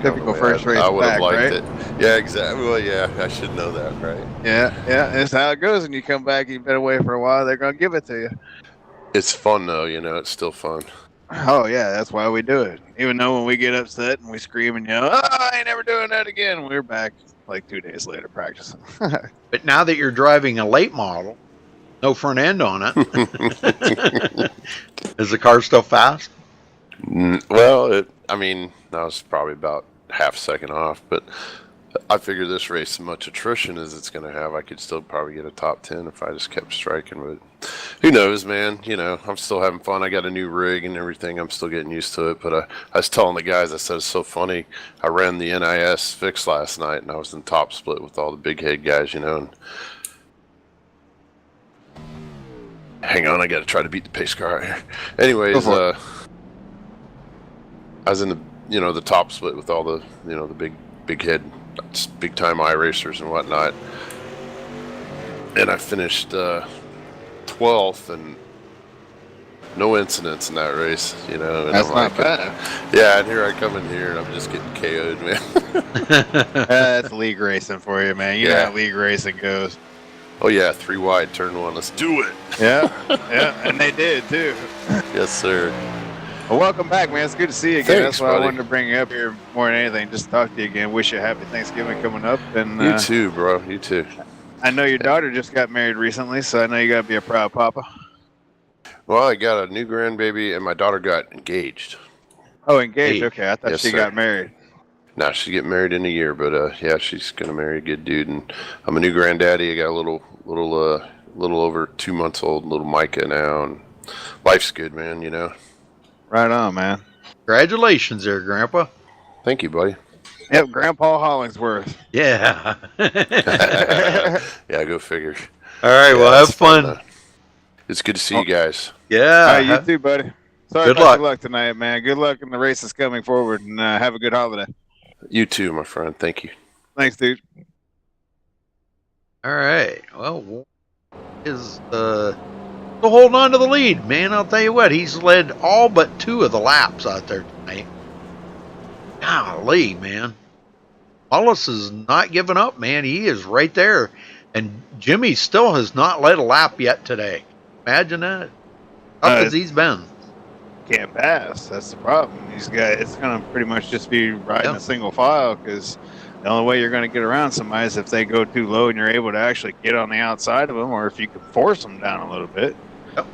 Typical first race I would have back, liked right? it. Yeah, exactly. Well, yeah, I should know that, right? Yeah. That's how it goes. When you come back, you've been away for a while. They're gonna give it to you. It's fun, though. You know, it's still fun. Oh yeah, that's why we do it. Even though when we get upset and we scream and yell, "Oh, I ain't never doing that again," we're back like 2 days later practicing. But now that you're driving a late model, no front end on it, is the car still fast? Well, I mean, that was probably about half second off, but I figure this race, as much attrition as it's going to have, I could still probably get a top 10 if I just kept striking. But who knows, man? You know, I'm still having fun. I got a new rig and everything. I'm still getting used to it. But I was telling the guys, I said, it's so funny. I ran the NIS fix last night, and I was in top split with all the big head guys, you know. And hang on, I got to try to beat the pace car out here. Anyways, I was in the top split with all the the big head, big time iRacers and whatnot, and I finished 12th and no incidents in that race, you know. And That's I'm not like, bad. yeah, and here I come in here and I'm just getting KO'd, man. That's league racing for you, man. You know how league racing goes. Oh yeah, 3 wide, turn 1, let's do it. Yeah, and they did too. Yes, sir. Well, welcome back, man. It's good to see you again. Thanks, That's why buddy. I wanted to bring you up here more than anything, just to talk to you again. Wish you a happy Thanksgiving coming up. And You too, bro. You too. I know your daughter just got married recently, so I know you got to be a proud papa. Well, I got a new grandbaby and my daughter got engaged. Oh, engaged. Hey. Okay, I thought Yes, she sir. got married. Now she's getting married in a year, but yeah, she's gonna marry a good dude, and I'm a new granddaddy. I got a little over 2 months old little Micah now, and life's good, man. You know. Right on, man. Congratulations there, Grandpa. Thank you, buddy. Yep, Grandpa Hollingsworth. Yeah. Yeah, go figure. All right, Yeah, well, have it's fun. though. It's good to see you guys. Yeah. All right, you too, buddy. Sorry Good about luck. your luck tonight, man. Good luck in the races coming forward, and have a good holiday. You too, my friend. Thank you. Thanks, dude. All right. Well, is still holding on to the lead, man. I'll tell you what, he's led all but 2 of the laps out there tonight. Golly, man. Wallace is not giving up, man. He is right there. And Jimmy still has not led a lap yet today. Imagine that. Tough as he's been. Can't pass. That's the problem. These guys, it's going to pretty much just be riding a single file, because the only way you're going to get around somebody is if they go too low and you're able to actually get on the outside of them, or if you can force them down a little bit. Yep.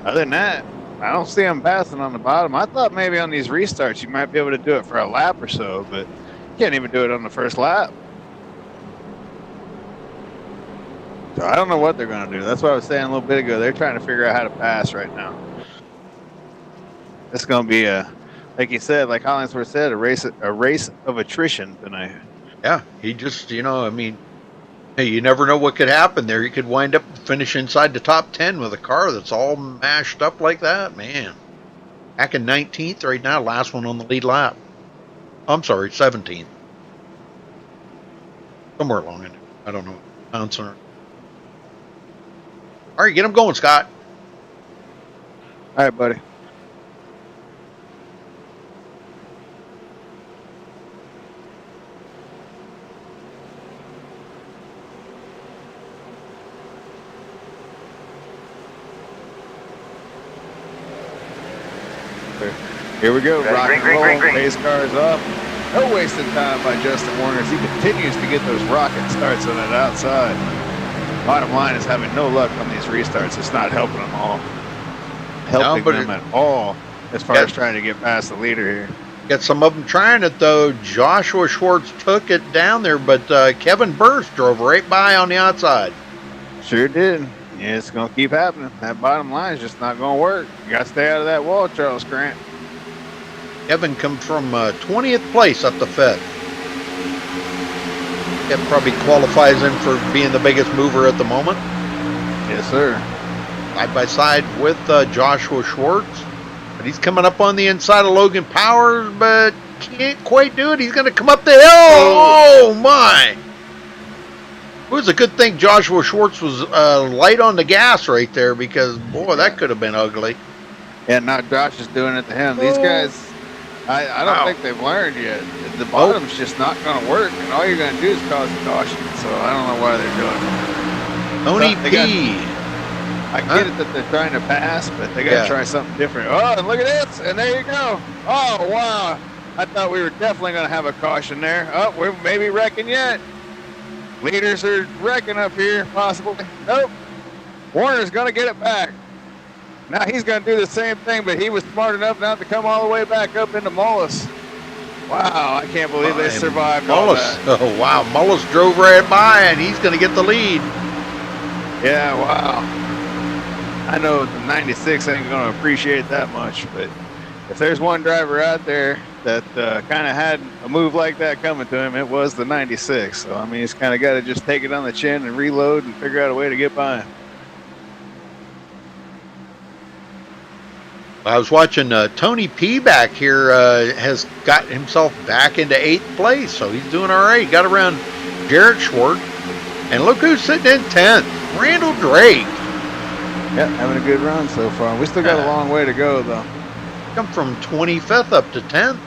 Other than that, I don't see them passing on the bottom. I thought maybe on these restarts you might be able to do it for a lap or so, but you can't even do it on the first lap. So I don't know what they're going to do. That's what I was saying a little bit ago. They're trying to figure out how to pass right now. It's going to be like you said, like Hollingsworth said, a race of attrition tonight. Yeah, he just, I mean, hey, you never know what could happen there. You could wind up finish inside the top 10 with a car that's all mashed up like that, man. Back in 19th right now, last one on the lead lap. I'm sorry, 17th. Somewhere along in there. I don't know. Bouncing. All right, get him going, Scott. All right, buddy. there. Here we go. Rock and roll. Pace cars up. No wasted time by Justin Warner as he continues to get those rocket starts on that outside. Bottom line is having no luck on these restarts. It's not helping them all. Them at all as far as trying to get past the leader here. Got some of them trying it, though. Joshua Schwartz took it down there, but Kevin Burst drove right by on the outside. Sure did. Yeah, it's going to keep happening. That bottom line is just not going to work. You got to stay out of that wall, Charles Grant. Kevin comes from 20th place up to 5th. That probably qualifies him for being the biggest mover at the moment. Yes, sir. Side by side with Joshua Schwartz. But he's coming up on the inside of Logan Powers, but can't quite do it. He's going to come up the hill. Oh, my. It was a good thing Joshua Schwartz was light on the gas right there because, boy, that could have been ugly. Yeah, now Josh is doing it to him. These guys... I don't think they've learned yet. The bottom's just not going to work, and all you're going to do is cause a caution. So I don't know why they're doing it. Tony P. I get it that they're trying to pass, but they got to try something different. Oh, and look at this, and there you go. Oh, wow. I thought we were definitely going to have a caution there. Oh, we're maybe wrecking yet. Leaders are wrecking up here, possibly. Nope. Warner's going to get it back. Now he's going to do the same thing, but he was smart enough not to come all the way back up into Mullis. Wow, I can't believe they survived all that. Oh, wow. Mullis drove right by, and he's going to get the lead. Yeah, wow. I know the 96 ain't going to appreciate that much, but if there's one driver out there that kind of had a move like that coming to him, it was the 96. So, I mean, he's kind of got to just take it on the chin and reload and figure out a way to get by him. I was watching Tony P back here has got himself back into 8th place, so he's doing all right. He got around Jared Schwartz, and look who's sitting in 10th, Randall Drake. Yeah, having a good run so far. We still got a long way to go, though. Come from 25th up to 10th.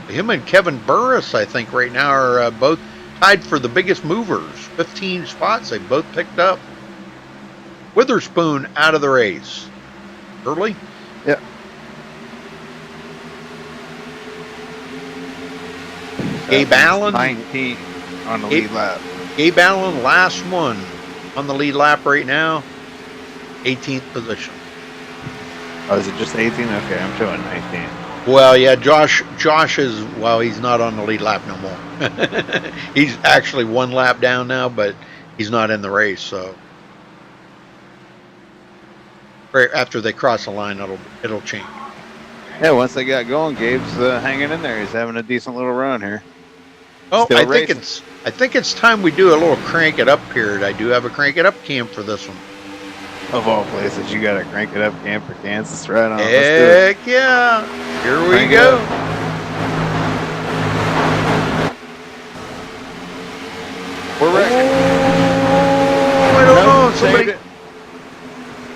Him and Kevin Burris, I think, right now are both tied for the biggest movers. 15 spots they both picked up. Witherspoon out of the race. Early? Yeah. Gabe Allen. 19 on the lead lap. Gabe Allen, last one on the lead lap right now. 18th position. Oh, is it just 18? Okay, I'm showing 19. Well, yeah, Josh is, well, he's not on the lead lap no more. He's actually one lap down now, but he's not in the race, so. Right after they cross the line, it'll change. Yeah, once they got going, Gabe's hanging in there. He's having a decent little run here. Oh, I think it's time we do a little crank it up period. I do have a crank it up cam for this one. Of all places, you got to crank it up cam for Kansas, right on. Heck yeah! Here we go. We're wrecking. Oh, I don't know. Somebody.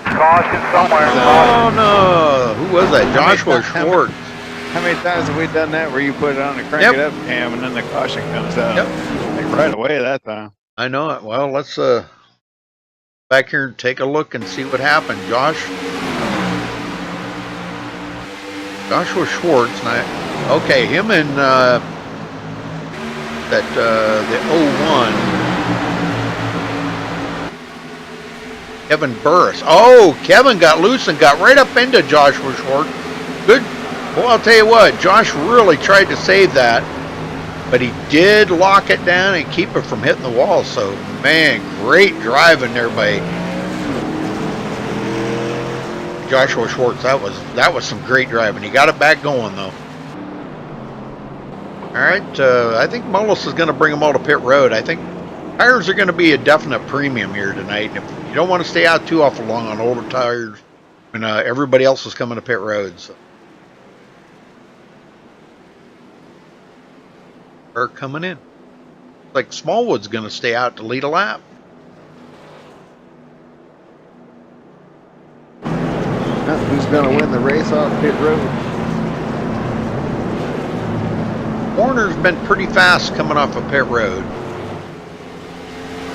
Caution somewhere. Oh no! Who was that? Joshua Schwartz. How many times have we done that where you put it on the crank it up cam and then the caution comes out? Yep. Like right away that time. I know it. Well, let's back here and take a look and see what happened. Joshua Schwartz. Okay, him and the 01. Kevin Burris. Oh, Kevin got loose and got right up into Joshua Schwartz. Good. Well, I'll tell you what, Josh really tried to save that, but he did lock it down and keep it from hitting the wall. So, man, great driving there by Joshua Schwartz. That was some great driving. He got it back going, though. All right, I think Mullis is going to bring them all to pit road. I think tires are going to be a definite premium here tonight. And if you don't want to stay out too awful long on older tires when everybody else is coming to pit road. So. Are coming in. Like Smallwood's going to stay out to lead a lap. Who's going to win the race off pit road? Warner's been pretty fast coming off of pit road.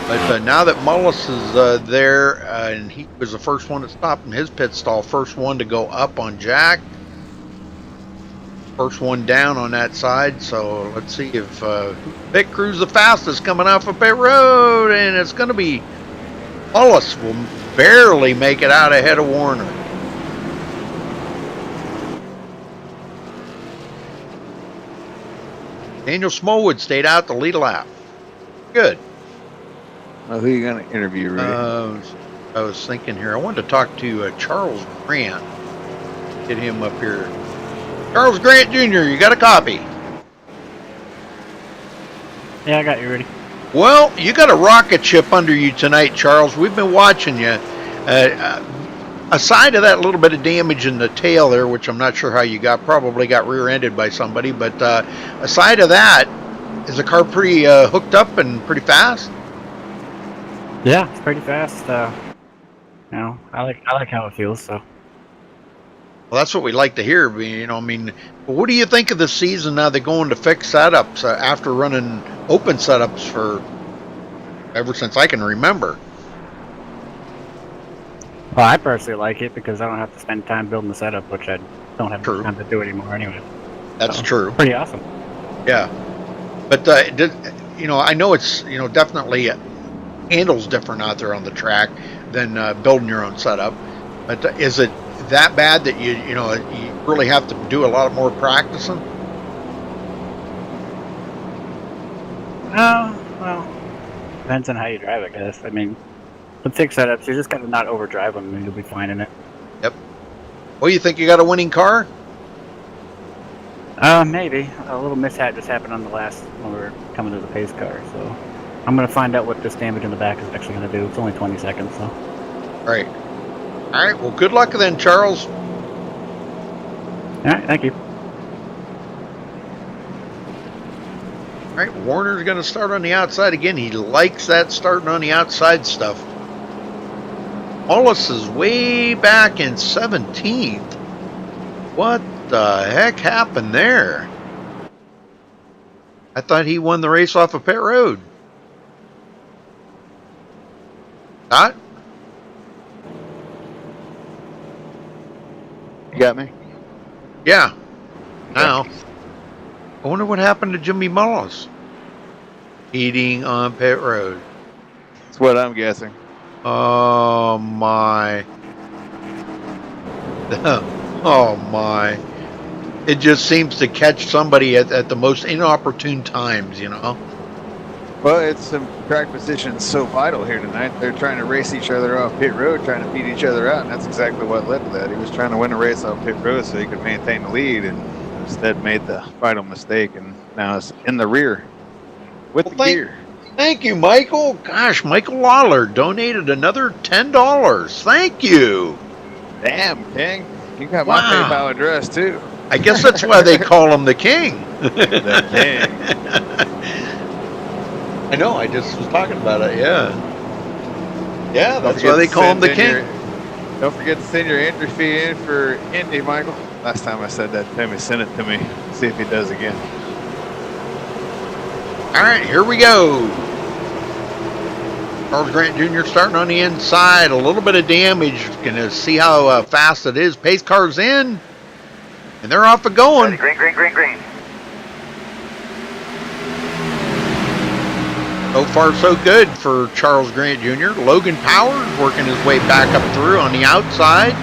But now that Mullis is there, and he was the first one to stop in his pit stall, first one to go up on Jack, first one down on that side. So let's see if pit crew's the fastest coming off of pit road, and it's going to be Mullis will barely make it out ahead of Warner. Daniel Smallwood stayed out to lead a lap. Good. Well, who are you going to interview, Rudy? I was thinking here. I wanted to talk to Charles Grant. Get him up here. Charles Grant Jr., you got a copy? Yeah, I got you ready. Well, you got a rocket ship under you tonight, Charles. We've been watching you. Aside of that little bit of damage in the tail there, which I'm not sure how you got, probably got rear-ended by somebody, but aside of that, is the car pretty hooked up and pretty fast? Yeah, it's pretty fast. You know, I like how it feels. So. Well, that's what we like to hear. You know, I mean, what do you think of the season now? They're going to fix setups after running open setups for ever since I can remember. Well, I personally like it because I don't have to spend time building the setup, which I don't have True. time to do anymore anyway. That's so, true. Pretty awesome. Yeah, but you know, I know it's definitely handles different out there on the track than building your own setup. But is it that bad that you really have to do a lot more practicing? Well, depends on how you drive, I guess. I mean, with fixed setups, you just got to not overdrive them, and you'll be fine in it. Yep. Well, you think you got a winning car? Maybe. A little mishap just happened on the last when we were coming to the pace car, so I'm going to find out what this damage in the back is actually going to do. It's only 20 seconds, so. Right. All right. Well, good luck then, Charles. All right. Thank you. All right. Warner's going to start on the outside again. He likes that starting on the outside stuff. Mullis is way back in 17th. What the heck happened there? I thought he won the race off of pit road. Scott? You got me? Yeah. Now, I wonder what happened to Jimmy Mullis. Eating on pit road. That's what I'm guessing. Oh my. Oh my. It just seems to catch somebody at the most inopportune times, you know. Well, it's some track position so vital here tonight. They're trying to race each other off pit road, trying to beat each other out, and that's exactly what led to that. He was trying to win a race off pit road so he could maintain the lead, and instead made the vital mistake, and now it's in the rear with the gear. Thank you, Michael. Gosh, Michael Lawler donated another $10. Thank you. Damn, King. You got my PayPal address, too. I guess that's why they call him the King. The King. I know, I just was talking about it, yeah. Yeah, that's why they call him the King. Don't forget to send your entry fee in for Indy, Michael. Last time I said that to him, he sent it to me. See if he does again. All right, here we go. Charles Grant Jr. starting on the inside. A little bit of damage. Gonna see how fast it is. Pace car's in. And they're off and going. Green, green, green, green. So far, so good for Charles Grant Jr. Logan Powers working his way back up through on the outside.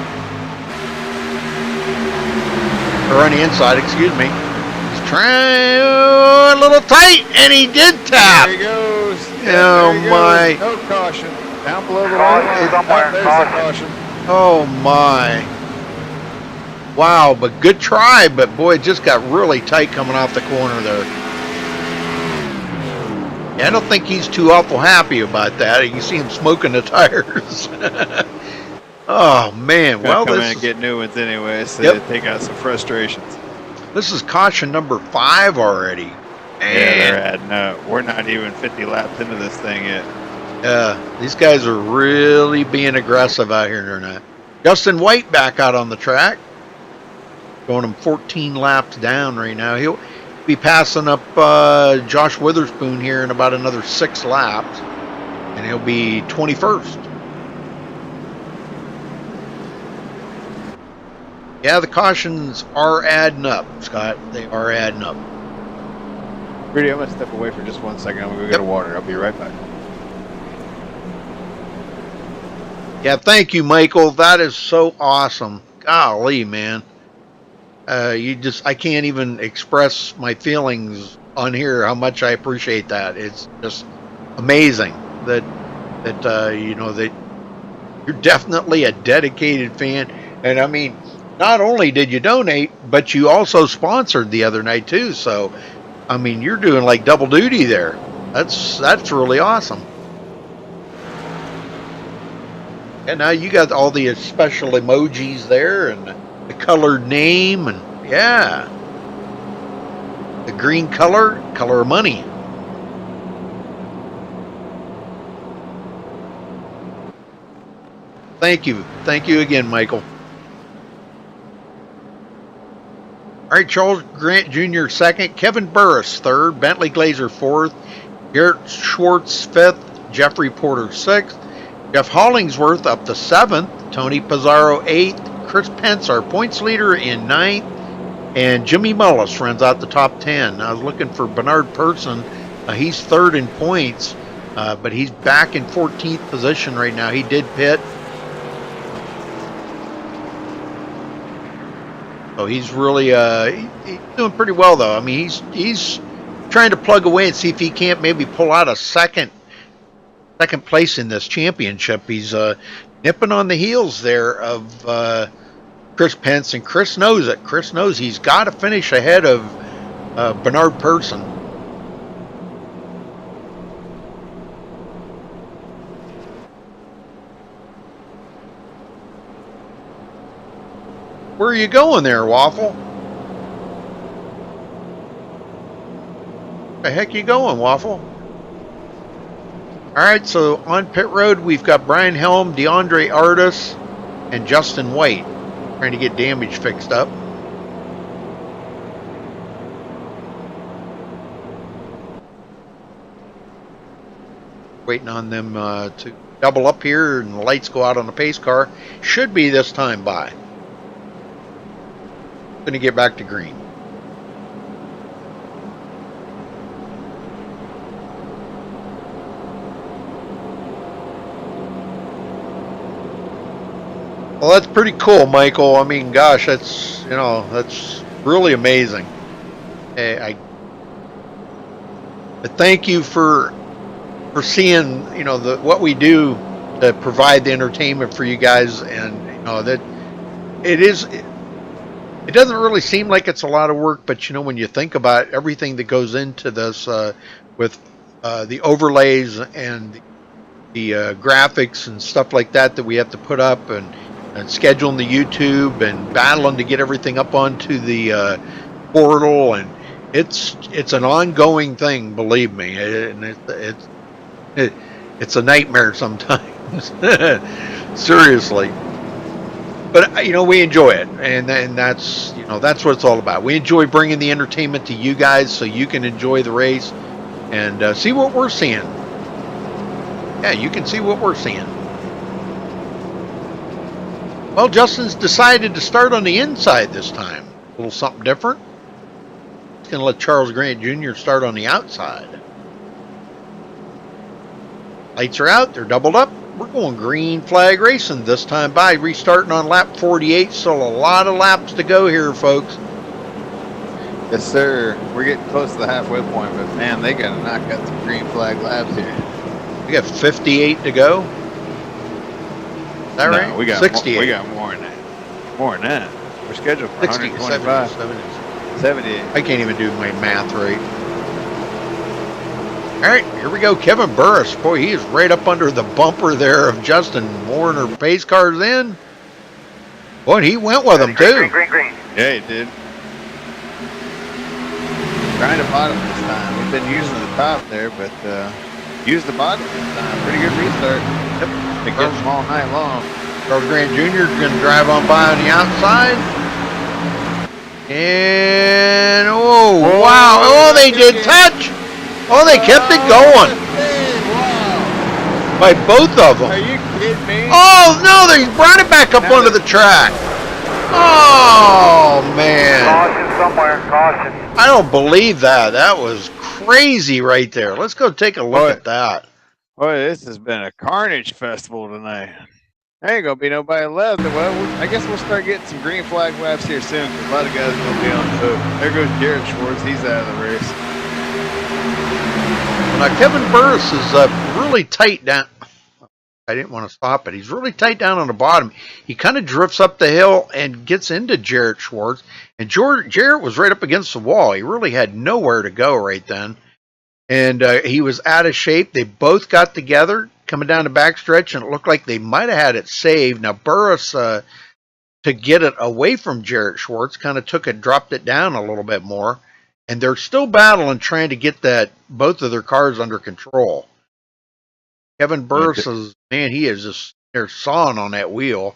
Or on the inside, excuse me. He's trying a little tight, and he did tap. There he goes. Oh, my. No caution. Down below the Caution line. somewhere. There's Caution. the caution. Oh, my. Wow, but good try, but boy, it just got really tight coming off the corner there. Yeah, I don't think he's too awful happy about that. You can see him smoking the tires. Oh, man. Well, Come in this and get new ones anyway, so Yep. they take out some frustrations. This is caution number 5 already. Yeah, they're adding up. We're not even 50 laps into this thing yet. These guys are really being aggressive out here tonight. Justin White back out on the track. Going him 14 laps down right now. He'll be passing up Josh Witherspoon here in about another 6 laps. and he'll be 21st. Yeah, the cautions are adding up, Scott. They are adding up. Rudy, I'm going to step away for just 1 second. I'm going to go get water. I'll be right back. Yeah, thank you, Michael. That is so awesome. Golly, man. I can't even express my feelings on here, how much I appreciate that. It's just amazing that you're definitely a dedicated fan. And I mean, not only did you donate, but you also sponsored the other night too. So, I mean, you're doing like double duty there. That's really awesome. And now you got all the special emojis there and the colored name, and yeah, the green color of money. Thank you again, Michael. All right, Charles Grant Jr. second, Kevin Burris third, Bentley Glazer fourth, Garrett Schwartz fifth, Jeffrey Porter sixth, Jeff Hollingsworth up to seventh, Tony Pizarro eighth, Chris Pence, our points leader, in ninth, and Jimmy Mullis runs out the top 10. I was looking for Bernard Person. He's third in points, but he's back in 14th position right now. He did pit. So he's really he's doing pretty well, though. I mean, he's trying to plug away and see if he can't maybe pull out a second place in this championship. He's nipping on the heels there of Chris Pence, and Chris knows it. Chris knows he's got to finish ahead of Bernard Person. Where are you going there, Waffle? Where the heck you going, Waffle? Alright, so on pit road, we've got Brian Helm, DeAndre Artis, and Justin White trying to get damage fixed up. Waiting on them to double up here and the lights go out on the pace car. Should be this time by. Going to get back to green. Well, that's pretty cool, Michael. I mean, gosh, that's really amazing. Hey, but thank you for seeing, what we do to provide the entertainment for you guys, and that it doesn't really seem like it's a lot of work, but when you think about everything that goes into this with the overlays and the graphics and stuff like that we have to put up, and scheduling the YouTube and battling to get everything up onto the portal, and it's an ongoing thing, believe me, and it's a nightmare sometimes. Seriously. But we enjoy it, and that's that's what it's all about. We enjoy bringing the entertainment to you guys so you can enjoy the race and see what we're seeing. Yeah, you can see what we're seeing. Well, Justin's decided to start on the inside this time. A little something different. He's going to let Charles Grant Jr. start on the outside. Lights are out. They're doubled up. We're going green flag racing this time by, restarting on lap 48. Still a lot of laps to go here, folks. Yes, sir. We're getting close to the halfway point, but man, they got to knock out some green flag laps here. We got 58 to go. Is that right? We got 68. We got more than that. More than that. We're scheduled for 60, 125. 70. I can't even do my math right. All right, here we go. Kevin Burris. Boy, he is right up under the bumper there of Justin Warner. Pace car's in. Boy, he went with him, too. Green. Yeah, he did. Trying to bottom this time. We've been using the top there, but used the bottom this time. Pretty good restart. Yep. It gets them all night long. Charles Grant Jr. is going to drive on by on the outside. And, oh, wow. Oh, they did touch. Oh, they kept it going. Wow. by both of Are them. you kidding me? Oh, no, they brought it back up onto the track. Oh, man. Caution somewhere, caution. I don't believe that. That was crazy right there. Let's go take a look at that. Boy, this has been a carnage festival tonight. There ain't gonna be nobody left. Well, I guess we'll start getting some green flag laps here soon. 'Cause a lot of guys are gonna be on the hook. There goes Jared Schwartz. He's out of the race. Now, Kevin Burris is really tight down. I didn't want to stop it. He's really tight down on the bottom. He kind of drifts up the hill and gets into Jarrett Schwartz. And Jarrett was right up against the wall. He really had nowhere to go right then. And he was out of shape. They both got together coming down the backstretch, and it looked like they might have had it saved. Now, Burris, to get it away from Jarrett Schwartz, kind of dropped it down a little bit more. And they're still battling, trying to get both of their cars under control. Kevin Burris is, man, he is just they're sawing on that wheel.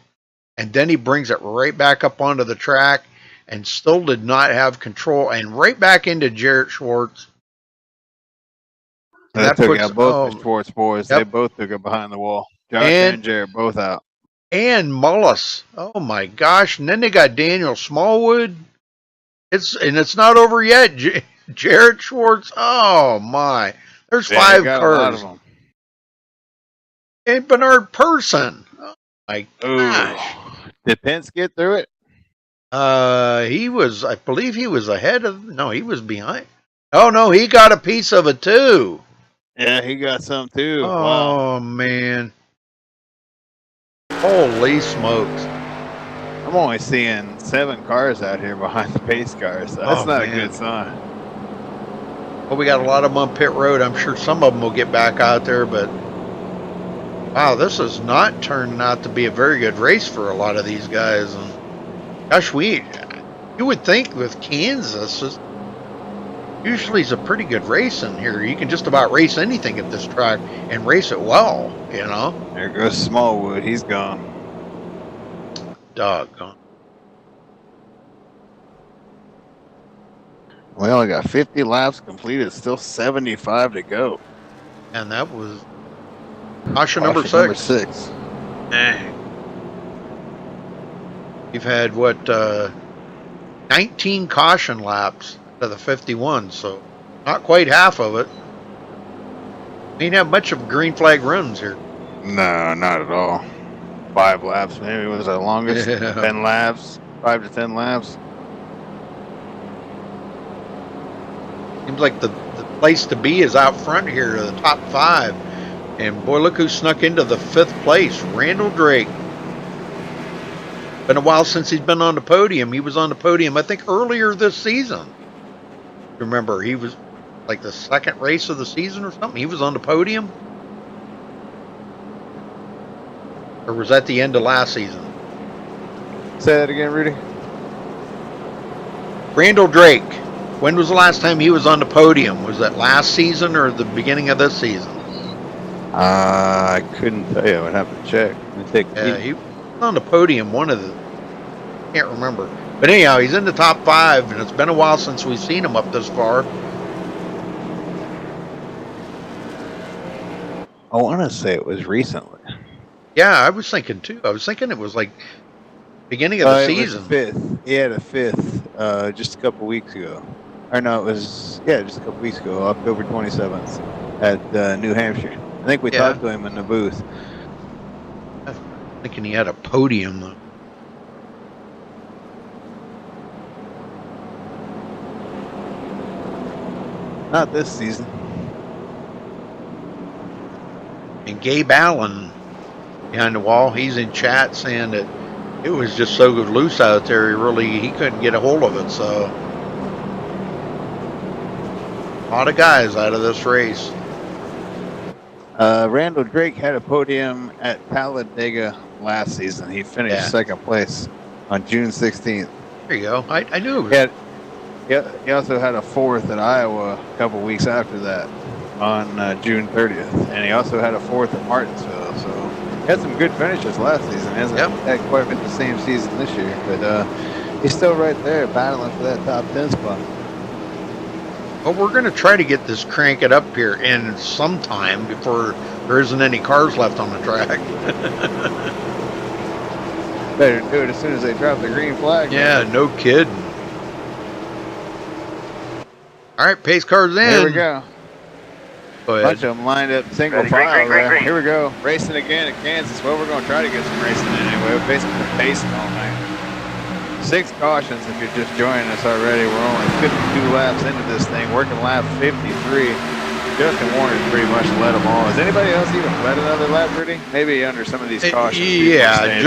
And then he brings it right back up onto the track and still did not have control, and right back into Jarrett Schwartz. And that took out both the Schwartz boys. Yep. They both took it behind the wall. Josh and Jared both out. And Mullis. Oh my gosh. And then they got Daniel Smallwood. It's not over yet. Jarrett Schwartz. Oh my. There's 5 cars. A lot of them. And Bernard Person. Oh my gosh. Did Pence get through it? I believe he was ahead of, no, he was behind. Oh no, he got a piece of it too. Yeah, he got some too. Oh, wow. Man. Holy smokes. I'm only seeing 7 cars out here behind the pace cars. So that's not a good sign. Well, we got a lot of them on pit road. I'm sure some of them will get back out there, but wow, this is not turning out to be a very good race for a lot of these guys. And gosh, you would think with Kansas, usually it's a pretty good race in here. You can just about race anything at this track and race it well, you know. There goes Smallwood. He's gone. Doggone. We only got 50 laps completed. Still 75 to go. And that was caution number 6. Dang. We've had, 19 caution laps to the 51, so not quite half of it. We didn't have much of green flag runs here. No, not at all. 5 laps, maybe was the longest. Yeah. 10 laps, 5 to 10 laps. Seems like the place to be is out front here, the top 5. And boy, look who snuck into the 5th place, Randall Drake. Been a while since he's been on the podium. He was on the podium, I think, earlier this season. Remember, he was like the 2nd race of the season or something. He was on the podium. Or was that the end of last season? Say that again, Rudy. Randall Drake. When was the last time he was on the podium? Was that last season or the beginning of this season? I couldn't tell you. I would have to check. Yeah, he was on the podium. Can't remember. But anyhow, he's in the top 5, and it's been a while since we've seen him up this far. I want to say it was recently. Yeah, I was thinking too. I was thinking it was like beginning of the season. It was 5th. He had a 5th just a couple weeks ago. Or no, it was, just a couple weeks ago, October 27th at New Hampshire. I think we talked to him in the booth. I'm thinking he had a podium though. Not this season. And Gabe Allen behind the wall, he's in chat saying that it was just so loose out there, he couldn't get a hold of it. So a lot of guys out of this race. Randall Drake had a podium at Talladega last season. He finished 2nd place on June 16th. There you go. I knew it was. He also had a 4th at Iowa a couple weeks after that on June 30th. And he also had a 4th at Martinsville. So he had some good finishes last season. Hasn't had quite been the same season this year. But he's still right there battling for that top 10 spot. Well, we're going to try to get this crank it up here in some time before there isn't any cars left on the track. Better do it as soon as they drop the green flag. Yeah, no kidding. All right, pace cars in. Here we go. Go ahead. Bunch of them lined up single file there. Here we go. Racing again at Kansas. Well, we're going to try to get some racing in anyway. We've basically been pacing all night. 6 cautions if you're just joining us already. We're only 52 laps into this thing. Working lap 53. Justin Warner's pretty much led them all. Has anybody else even led another lap, Rudy? Maybe under some of these cautions. Yeah,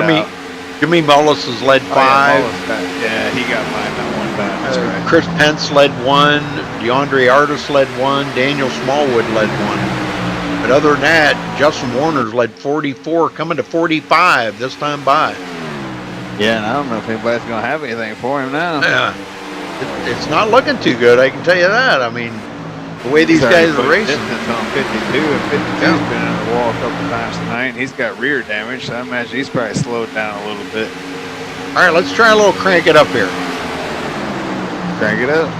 Jimmy Mullis has led 5. Yeah, he got mine that one time. That's right. Chris Pence led 1. DeAndre Artis led 1. Daniel Smallwood led 1. But other than that, Justin Warner's led 44, coming to 45 this time by. Yeah, and I don't know if anybody's going to have anything for him now. Yeah, it's not looking too good, I can tell you that. I mean, the way these guys are racing. Distance on 52, and 52's been on the wall a couple times tonight. And he's got rear damage, so I imagine he's probably slowed down a little bit. All right, let's try a little crank it up here. Crank it up.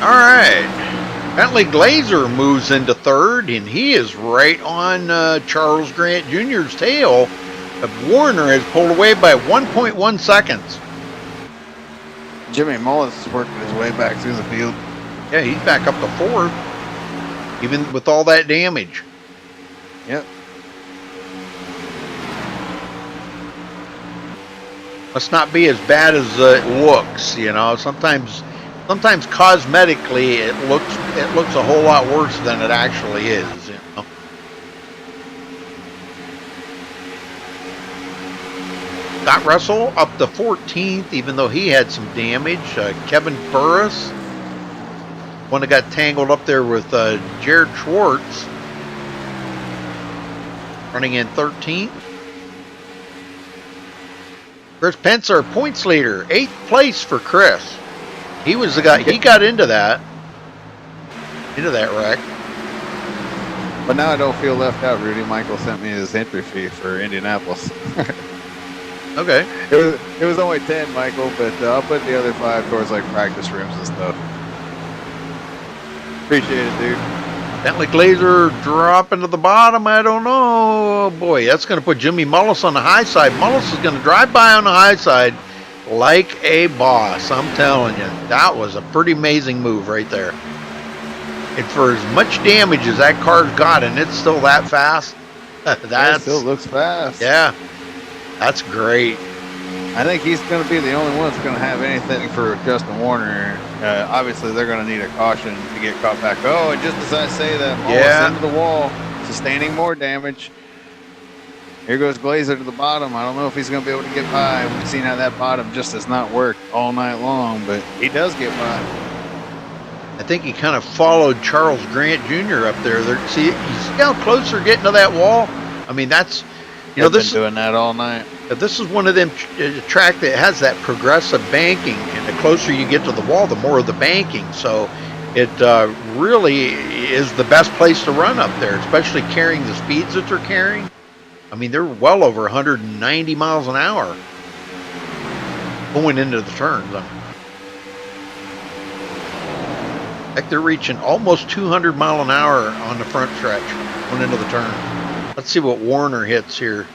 All right. Bentley Glazer moves into 3rd, and he is right on Charles Grant Jr.'s tail. Warner has pulled away by 1.1 seconds. Jimmy Mullis is working his way back through the field. Yeah, he's back up to 4th, even with all that damage. Yep. Must not be as bad as it looks, you know. Sometimes cosmetically it looks a whole lot worse than it actually is, you know. Scott Russell up to 14th, even though he had some damage. Kevin Burris, one that got tangled up there with Jared Schwartz, running in 13th. Chris Pence, our points leader, 8th place for Chris. He was the guy. He got into that wreck. But now I don't feel left out. Rudy Michael sent me his entry fee for Indianapolis. Okay. It was only 10, Michael, but I'll put the other 5 towards like practice rooms and stuff. Appreciate it, dude. Bentley Glazer dropping to the bottom. I don't know. Oh boy, that's going to put Jimmy Mullis on the high side. Mullis is going to drive by on the high side like a boss. I'm telling you, that was a pretty amazing move right there. And for as much damage as that car's got, and it's still that fast, That still looks fast. Yeah, that's great. I think he's going to be the only one that's going to have anything for Justin Warner. Obviously, they're going to need a caution to get caught back. Oh, and just as I say that, Mullis into the wall, sustaining more damage. Here goes Glazer to the bottom. I don't know if he's going to be able to get by. We've seen how that bottom just has not worked all night long, but he does get by. I think he kind of followed Charles Grant Jr. up there. See, you see how close they're getting to that wall? I mean, that's, you know, this been doing that all night. This is one of them track that has that progressive banking, and the closer you get to the wall, the more of the banking. So it really is the best place to run up there, especially carrying the speeds that they're carrying. I mean, they're well over 190 miles an hour going into the turns. Heck, they're reaching almost 200 mile an hour on the front stretch going into the turn. Let's see what Warner hits here.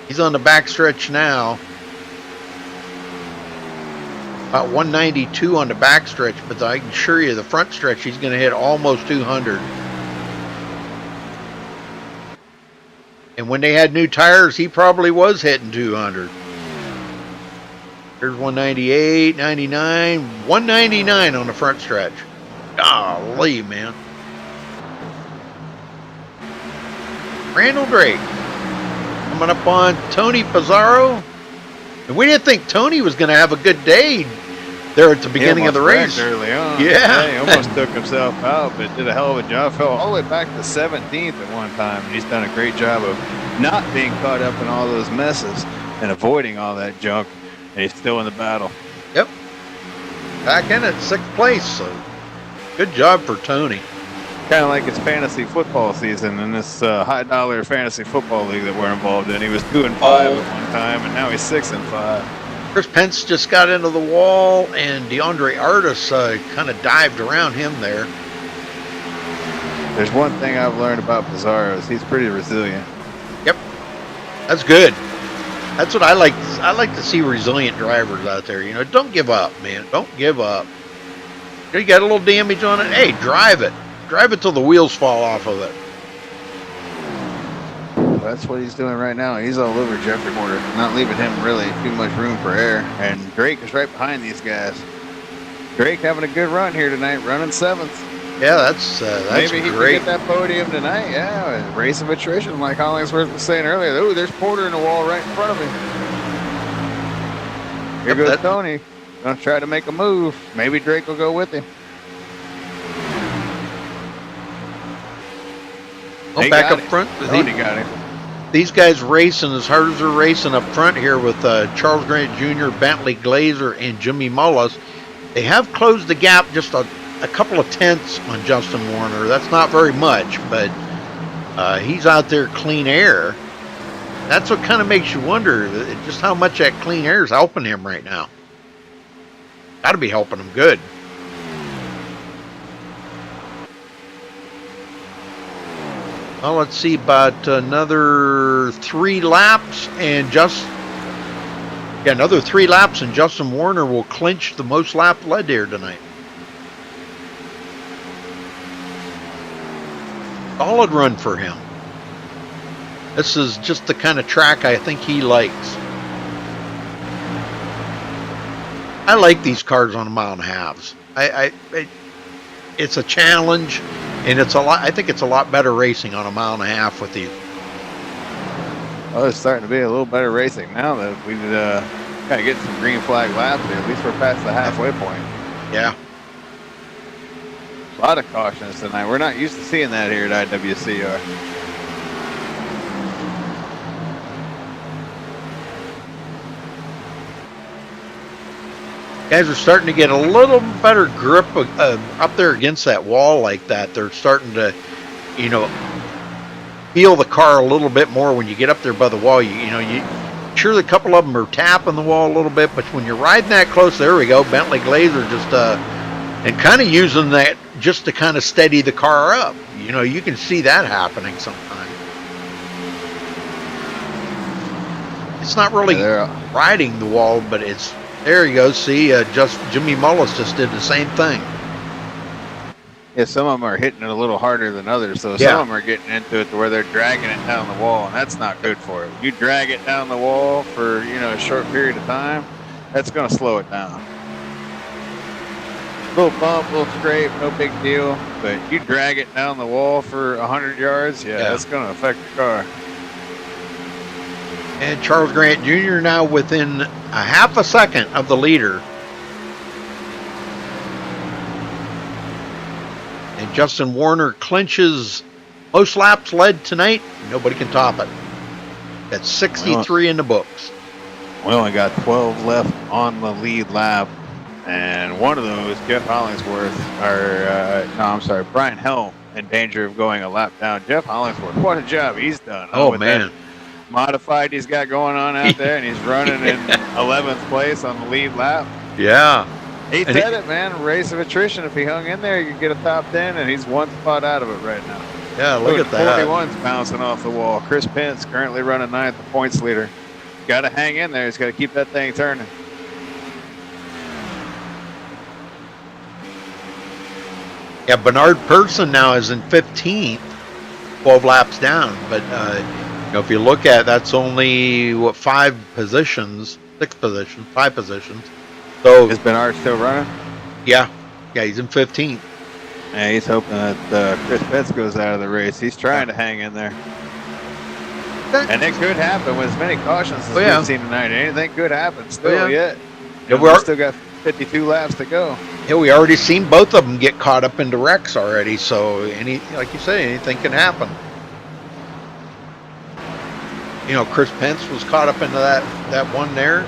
He's on the back stretch now. About 192 on the back stretch, but I can assure you the front stretch he's going to hit almost 200. And when they had new tires, he probably was hitting 200. Here's 198, 99, 199 on the front stretch. Golly, man. Randall Drake coming up on Tony Pizarro. And we didn't think Tony was going to have a good day there at the beginning of the race. Early on. Yeah. He almost took himself out, but did a hell of a job. Fell all the way back to 17th at one time. And he's done a great job of not being caught up in all those messes and avoiding all that junk. And he's still in the battle. Yep. Back in at 6th place. So good job for Tony. Kind of like his fantasy football season in this high dollar fantasy football league that we're involved in. He was 2-5 at one time, and now he's 6-5. Chris Pence just got into the wall, and DeAndre Artis kind of dived around him there. There's one thing I've learned about Pizarro is he's pretty resilient. Yep, that's good. That's what I like. I like to see resilient drivers out there. You know, don't give up, man. Don't give up. You got a little damage on it. Hey, drive it. Drive it till the wheels fall off of it. That's what he's doing right now. He's all over Jeffrey Porter, not leaving him really too much room for air. And Drake is right behind these guys. Drake having a good run here tonight, running 7th. Yeah, that's maybe he great. can get that podium tonight. Yeah, race of attrition, like Hollingsworth was saying earlier. Oh, there's Porter in the wall right in front of him. Here goes Tony. Gonna try to make a move. Maybe Drake will go with him. Oh, back up front. Tony got him. These guys racing as hard as they're racing up front here with Charles Grant Jr., Bentley Glazer, and Jimmy Mullis. They have closed the gap just a couple of tenths on Justin Warner. That's not very much, but he's out there clean air. That's what kind of makes you wonder just how much that clean air is helping him right now. Got to be helping him good. Well, let's see, about another 3 laps, and another 3 laps, and Justin Warner will clinch the most lap led here tonight. Solid run for him. This is just the kind of track I think he likes. I like these cars on 1.5 miles. It's a challenge. And it's a lot. I think it's a lot better racing on 1.5 miles with these. Well, it's starting to be a little better racing now that we kind of get some green flag laps here. At least we're past the halfway point. Yeah. A lot of cautions tonight. We're not used to seeing that here at IWCR. Guys are starting to get a little better grip up there against that wall like that. They're starting to, you know, feel the car a little bit more when you get up there by the wall. Sure, a couple of them are tapping the wall a little bit, but when you're riding that close, there we go. Bentley Glazer just and kind of using that just to kind of steady the car up. You know, you can see that happening sometimes. It's not really riding the wall, but it's. There you go. See, Jimmy Mullis just did the same thing. Yeah, some of them are hitting it a little harder than others, so some of them are getting into it to where they're dragging it down the wall, and that's not good for it. You drag it down the wall for, a short period of time, that's going to slow it down. Little bump, little scrape, no big deal, but you drag it down the wall for 100 yards, that's going to affect the car. And Charles Grant Jr. now within a half a second of the leader. And Justin Warner clinches most laps led tonight. Nobody can top it. That's 63 in the books. We only got 12 left on the lead lap. And one of those, Jeff Hollingsworth, Brian Helm, in danger of going a lap down. Jeff Hollingsworth, what a job he's done. Oh, man. Modified he's got going on out there, and he's running in 11th place on the lead lap. Yeah. He said it, man. Race of attrition. If he hung in there, he could get a top 10, and he's one spot out of it right now. Yeah, look at that. 41's bouncing off the wall. Chris Pence currently running 9th, the points leader. Got to hang in there. He's got to keep that thing turning. Yeah, Bernard Person now is in 15th, 12 laps down. But if you look at, that's only what 5 positions. So is Bernard still running? Yeah, he's in 15th. Yeah, he's hoping that Chris Pence goes out of the race. He's trying to hang in there. And it could happen with as many cautions as we've seen tonight. Anything could happen still yet. We've still got 52 laps to go. Yeah, we already seen both of them get caught up into wrecks already. So, like you say, anything can happen. Chris Pence was caught up into that one there.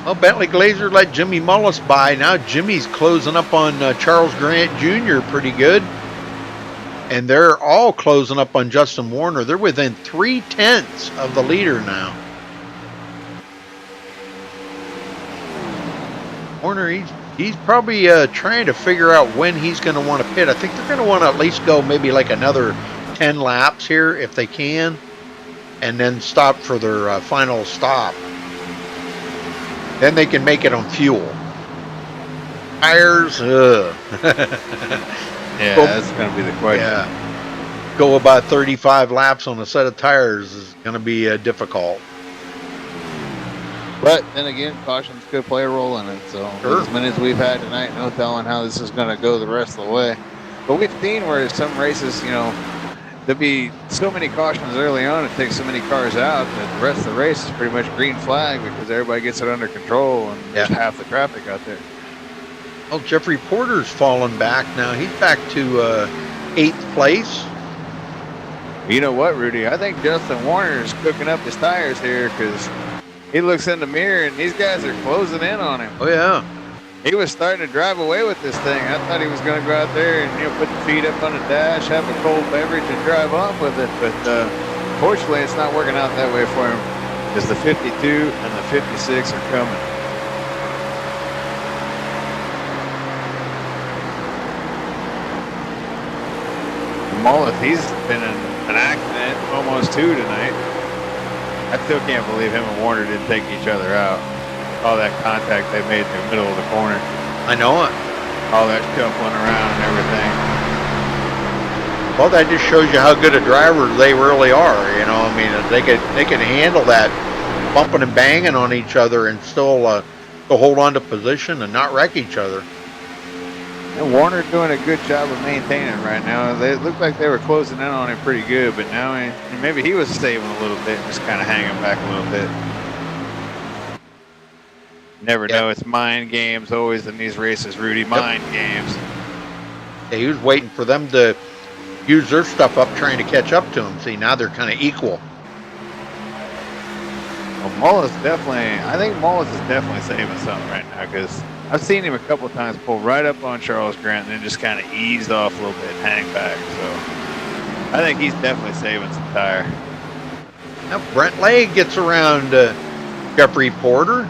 Well, Bentley Glazer let Jimmy Mullis by. Now Jimmy's closing up on Charles Grant Jr. pretty good. And they're all closing up on Justin Warner. They're within 3/10 of the leader now. Warner, he's probably trying to figure out when he's going to want to pit. I think they're going to want to at least go maybe like another 10 laps here if they can. And then stop for their final stop. Then they can make it on fuel. Tires, Yeah, that's going to be the question. Yeah. Go about 35 laps on a set of tires is going to be difficult. But then again, cautions could play a role in it. So as many as we've had tonight, no telling how this is going to go the rest of the way. But we've seen where some races, there'll be so many cautions early on, it takes so many cars out that the rest of the race is pretty much green flag because everybody gets it under control and there's half the traffic out there. Well, Jeffrey Porter's fallen back now. He's back to 8th place. You know what, Rudy? I think Justin Warner is cooking up his tires here because he looks in the mirror and these guys are closing in on him. Oh, yeah. He was starting to drive away with this thing. I thought he was going to go out there and put the feet up on the dash, have a cold beverage, and drive off with it. But fortunately, it's not working out that way for him because the 52 and the 56 are coming. Mullis, he's been in an accident, almost 2 tonight. I still can't believe him and Warner didn't take each other out. All that contact they made in the middle of the corner. I know it. All that shuffling around and everything. Well, that just shows you how good a driver they really are. They can handle that bumping and banging on each other and still hold on to position and not wreck each other. And Warner doing a good job of maintaining right now. They looked like they were closing in on him pretty good, but now maybe he was saving a little bit, just kind of hanging back a little bit. Never know. It's mind games always in these races, Rudy. Mind games. Yeah, he was waiting for them to use their stuff up, trying to catch up to him. See, now they're kind of equal. Well, I think Mullis is definitely saving something right now because I've seen him a couple of times pull right up on Charles Grant and then just kind of ease off a little bit, hang back. So I think he's definitely saving some tire. Now Brent Lay gets around Jeffrey Porter.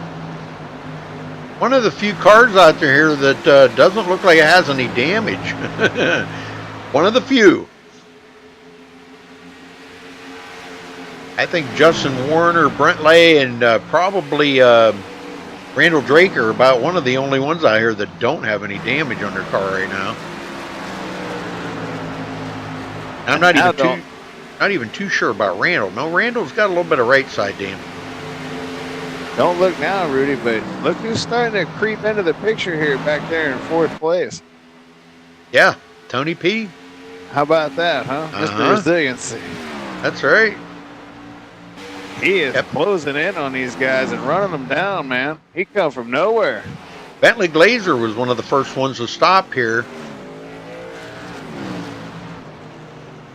One of the few cars out there here that doesn't look like it has any damage. One of the few. I think Justin Warner, Brent Lay, and probably Randall Drake are about one of the only ones out here that don't have any damage on their car right now. I'm not even too sure about Randall. No, Randall's got a little bit of right side damage. Don't look now, Rudy, but look who's starting to creep into the picture here back there in 4th place. Yeah, Tony P. How about that, huh? Mr. Resiliency. That's right. He is closing in on these guys and running them down, man. He come from nowhere. Bentley Glazer was one of the first ones to stop here.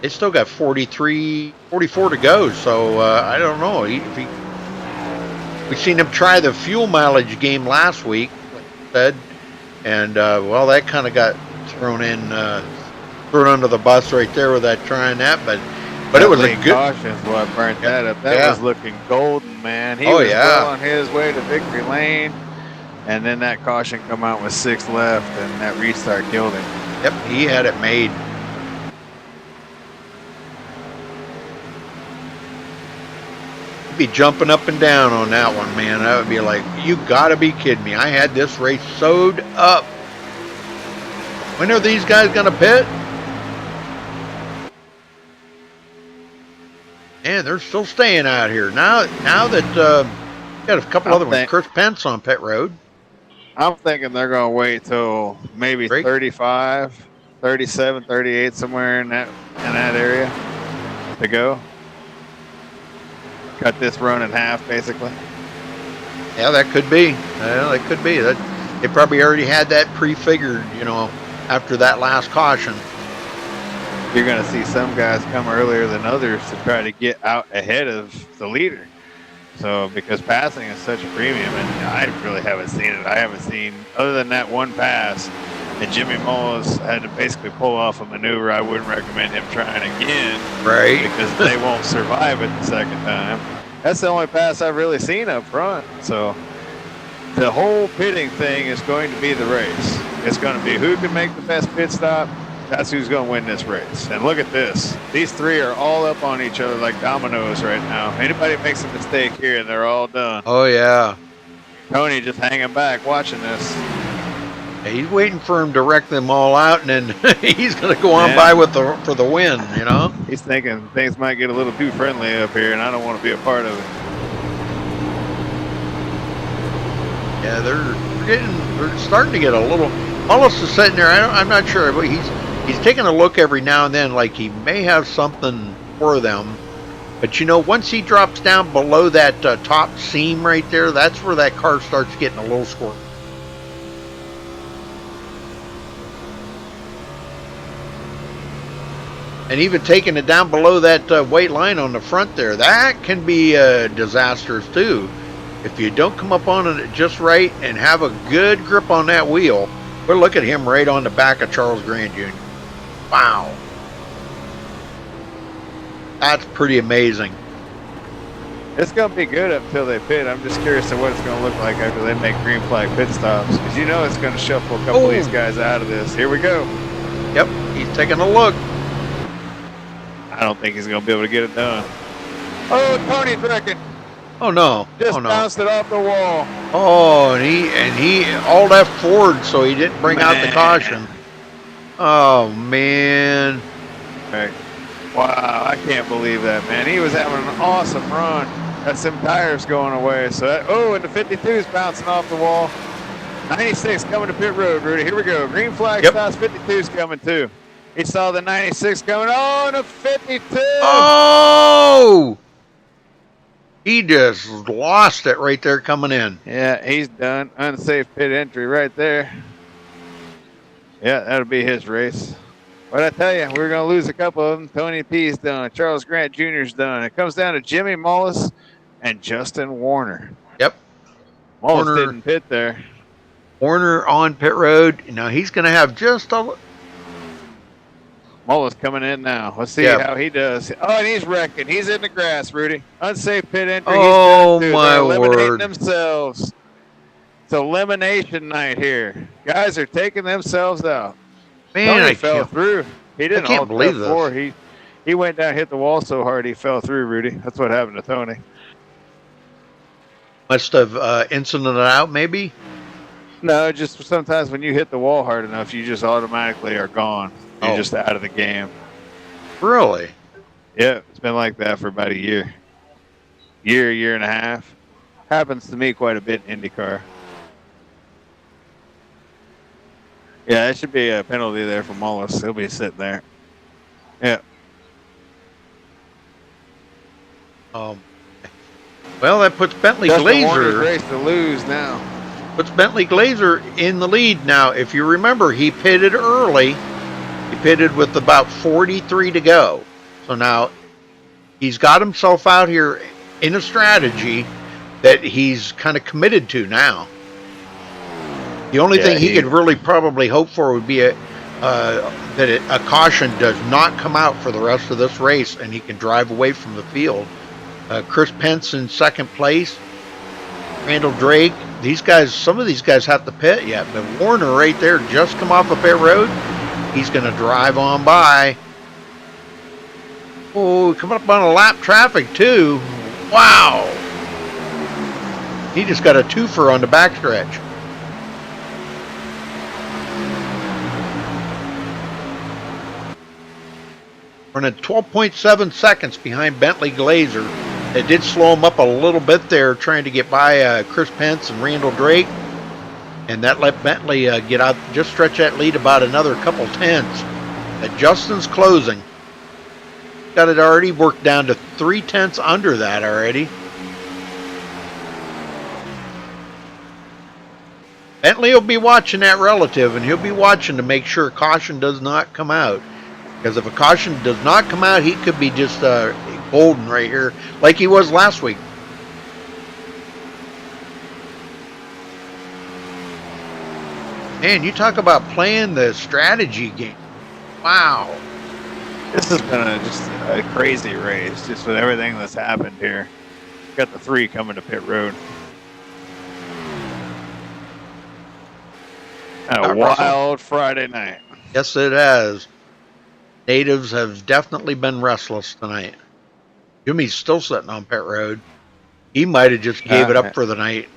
They still got 44 to go, so I don't know. We've seen him try the fuel mileage game last week, like I said, and well, that kind of got thrown under the bus right there with that trying that, but it was a good caution is what burnt that up. That was looking golden, man. He was well on his way to victory lane, and then that caution come out with 6 left, and that restart killed him. Yep, he had it made. He'd be jumping up and down on that one, man. I would be like, you gotta be kidding me. I had this race sewed up. When are these guys gonna pit? And they're still staying out here. Now that got a couple other ones. Chris Pence on pit road. I'm thinking they're going to wait till maybe 35, 37, 38, somewhere in that area to go. Cut this run in half, basically. Yeah, that could be. That could be. They probably already had that prefigured, after that last caution. You're going to see some guys come earlier than others to try to get out ahead of the leader. So, because passing is such a premium, and I really haven't seen it. I haven't seen, other than that one pass, and Jimmy Mullis had to basically pull off a maneuver. I wouldn't recommend him trying again. Right. Because they won't survive it the second time. That's the only pass I've really seen up front. So, the whole pitting thing is going to be the race. It's going to be who can make the best pit stop. That's who's going to win this race. And look at this. These three are all up on each other like dominoes right now. Anybody makes a mistake here, and they're all done. Oh, yeah. Tony just hanging back watching this. Yeah, he's waiting for him to wreck them all out, and then he's going to go on by for the win, He's thinking things might get a little too friendly up here, and I don't want to be a part of it. Yeah, they're starting to get a little... Mullis is sitting there. I'm not sure, but he's taking a look every now and then, like he may have something for them. But once he drops down below that top seam right there, that's where that car starts getting a little squirrely. And even taking it down below that white line on the front there, that can be disastrous too. If you don't come up on it just right and have a good grip on that wheel. But look at him right on the back of Charles Grant Jr. Wow. That's pretty amazing. It's going to be good up until they pit. I'm just curious to what it's going to look like after they make green flag pit stops. Because it's going to shuffle a couple of these guys out of this. Here we go. Yep, he's taking a look. I don't think he's going to be able to get it done. Oh, Tony's wrecking. Oh no! Just bounced it off the wall. Oh, and he all left forward, so he didn't bring out the caution. Oh man! Right. Wow, I can't believe that, man. He was having an awesome run. That's some tires going away. So and the 52's bouncing off the wall. 96 coming to pit road, Rudy. Here we go. Green flag stops. 52's coming too. He saw the 96 coming. Oh, and a 52. Oh! He just lost it right there coming in. Yeah, he's done. Unsafe pit entry right there. Yeah, that'll be his race. But I tell you, we're going to lose a couple of them. Tony P's done. Charles Grant Jr.'s done. It comes down to Jimmy Mullis and Justin Warner. Yep. Mullis didn't pit there. Warner on pit road. Now he's going to have just a... Mullis coming in now. Let's see how he does. Oh, and he's wrecking. He's in the grass, Rudy. Unsafe pit entry. Oh, he's my eliminating word. themselves. It's elimination night here. Guys are taking themselves out. Man, Tony fell through. He didn't can't believe this. Floor. He went down, hit the wall so hard he fell through, Rudy. That's what happened to Tony. Must have incidented out, maybe? No, just sometimes when you hit the wall hard enough, you just automatically are gone. You're just out of the game. Really? Yeah, it's been like that for about a year. Year and a half. Happens to me quite a bit in IndyCar. Yeah, that should be a penalty there for Mullis. He'll be sitting there. Yeah. Well, that puts Bentley Justin Warner's Glazer. race to lose now. Puts Bentley Glazer in the lead now. If you remember, he pitted early. He pitted with about 43 to go. So now he's got himself out here in a strategy that he's kind of committed to now. The only thing he could really probably hope for would be a caution does not come out for the rest of this race and he can drive away from the field. Chris Pence in second place. Randall Drake. These guys, some of these guys have to pit yet, but Warner right there just come off a pit road. He's going to drive on by. Oh, coming up on a lap traffic too. Wow. He just got a twofer on the backstretch. Running 12.7 seconds behind Bentley Glazer. It did slow him up a little bit there trying to get by Chris Pence and Randall Drake. And that let Bentley get out, just stretch that lead about another couple tenths. Justin's closing. Got it already worked down to 3 tenths under that already. Bentley will be watching that relative, and he'll be watching to make sure caution does not come out. Because if a caution does not come out, he could be just golden right here, like he was last week. Man, you talk about playing the strategy game. Wow. This has been just a crazy race, just with everything that's happened here. Got the 3 coming to pit road. A wild Friday night. Yes, it has. Natives have definitely been restless tonight. Jimmy's still sitting on pit road. He might have just gave it up for the night.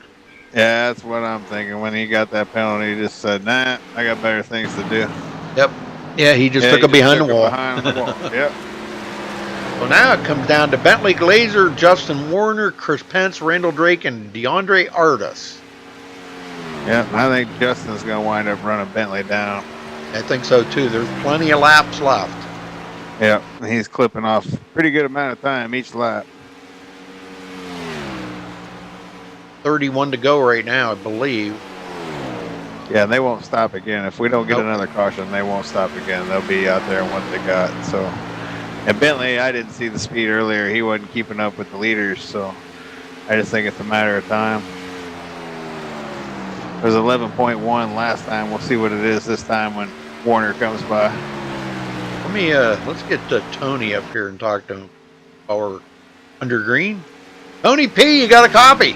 Yeah, that's what I'm thinking. When he got that penalty, he just said, nah, I got better things to do. Yep. Yeah, he just took it behind the wall. Yep. So now it comes down to Bentley Glazer, Justin Warner, Chris Pence, Randall Drake, and DeAndre Artis. Yeah, I think Justin's going to wind up running Bentley down. I think so too. There's plenty of laps left. Yep, he's clipping off a pretty good amount of time each lap. 31 to go right now, I believe. Yeah, and they won't stop again. If we don't get another caution, they won't stop again. They'll be out there in what they got. So, and Bentley, I didn't see the speed earlier. He wasn't keeping up with the leaders, so I just think it's a matter of time. It was 11.1 last time. We'll see what it is this time when Warner comes by. Let me let's get Tony up here and talk to him. Or under green. Tony P, you got a copy?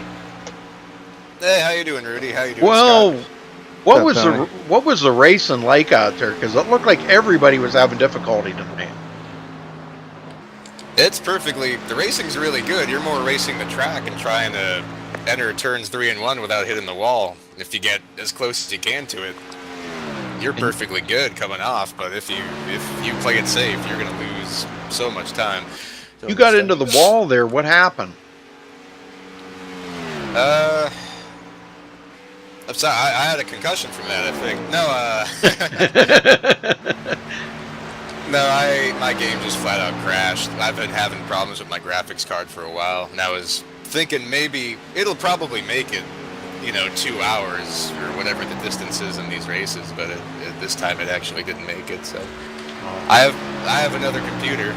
Hey, how you doing, Rudy? How you doing, well, Scott? what was the racing like out there? Because it looked like everybody was having difficulty tonight. It's perfectly. The racing's really good. You're more racing the track and trying to enter turns 3 and 1 without hitting the wall. If you get as close as you can to it, you're perfectly good coming off. But if you play it safe, you're going to lose so much time. You got into the wall there. What happened? I'm sorry. I had a concussion from that, I think. No, my game just flat out crashed. I've been having problems with my graphics card for a while, and I was thinking maybe it'll probably make it, 2 hours or whatever the distance is in these races, but this time it actually didn't make it. So I have another computer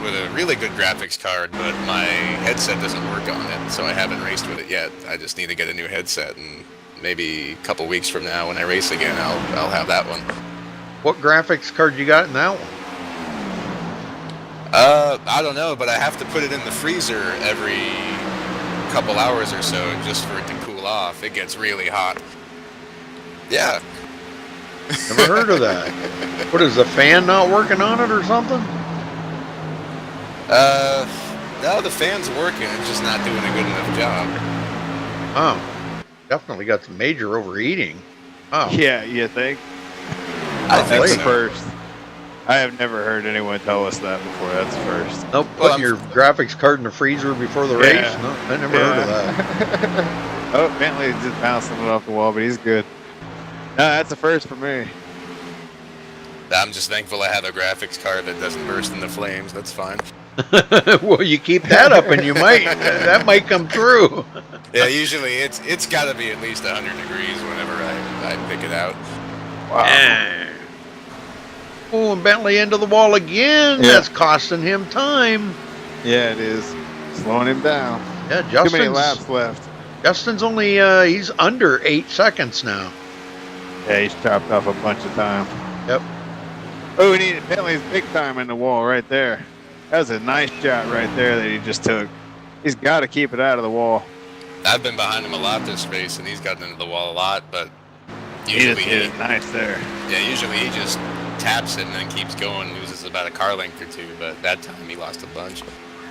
with a really good graphics card, but my headset doesn't work on it, so I haven't raced with it yet. I just need to get a new headset, and maybe a couple weeks from now when I race again, I'll have that one. What graphics card you got in that one? I don't know, but I have to put it in the freezer every couple hours or so just for it to cool off. It gets really hot. Yeah. Never heard of that. What, is the fan not working on it or something? No, the fan's working. It's just not doing a good enough job. Oh, definitely got some major overheating. Oh. Yeah, you think? I think That's so. first. I have never heard anyone tell us that before. That's first. Nope, putting your graphics card in the freezer before the race? No, I never heard of that. Oh, Bentley's just bouncing it off the wall, but he's good. No, that's a first for me. I'm just thankful I have a graphics card that doesn't burst into flames. That's fine. Well, you keep that up, and you might that might come true. Yeah, usually it's got to be at least 100 degrees whenever I pick it out. Wow. Oh, and Bentley into the wall again. Yeah. That's costing him time. Yeah, it is. Slowing him down. Yeah, Too many laps left. Justin's only he's under 8 seconds now. Yeah, he's chopped off a bunch of time. Yep. Oh, we needed Bentley's big time in the wall right there. That was a nice shot right there that he just took. He's got to keep it out of the wall. I've been behind him a lot this race, and he's gotten into the wall a lot, but He usually just hit it nice there. Yeah, usually he just taps it and then keeps going, loses about a car length or two, but that time he lost a bunch.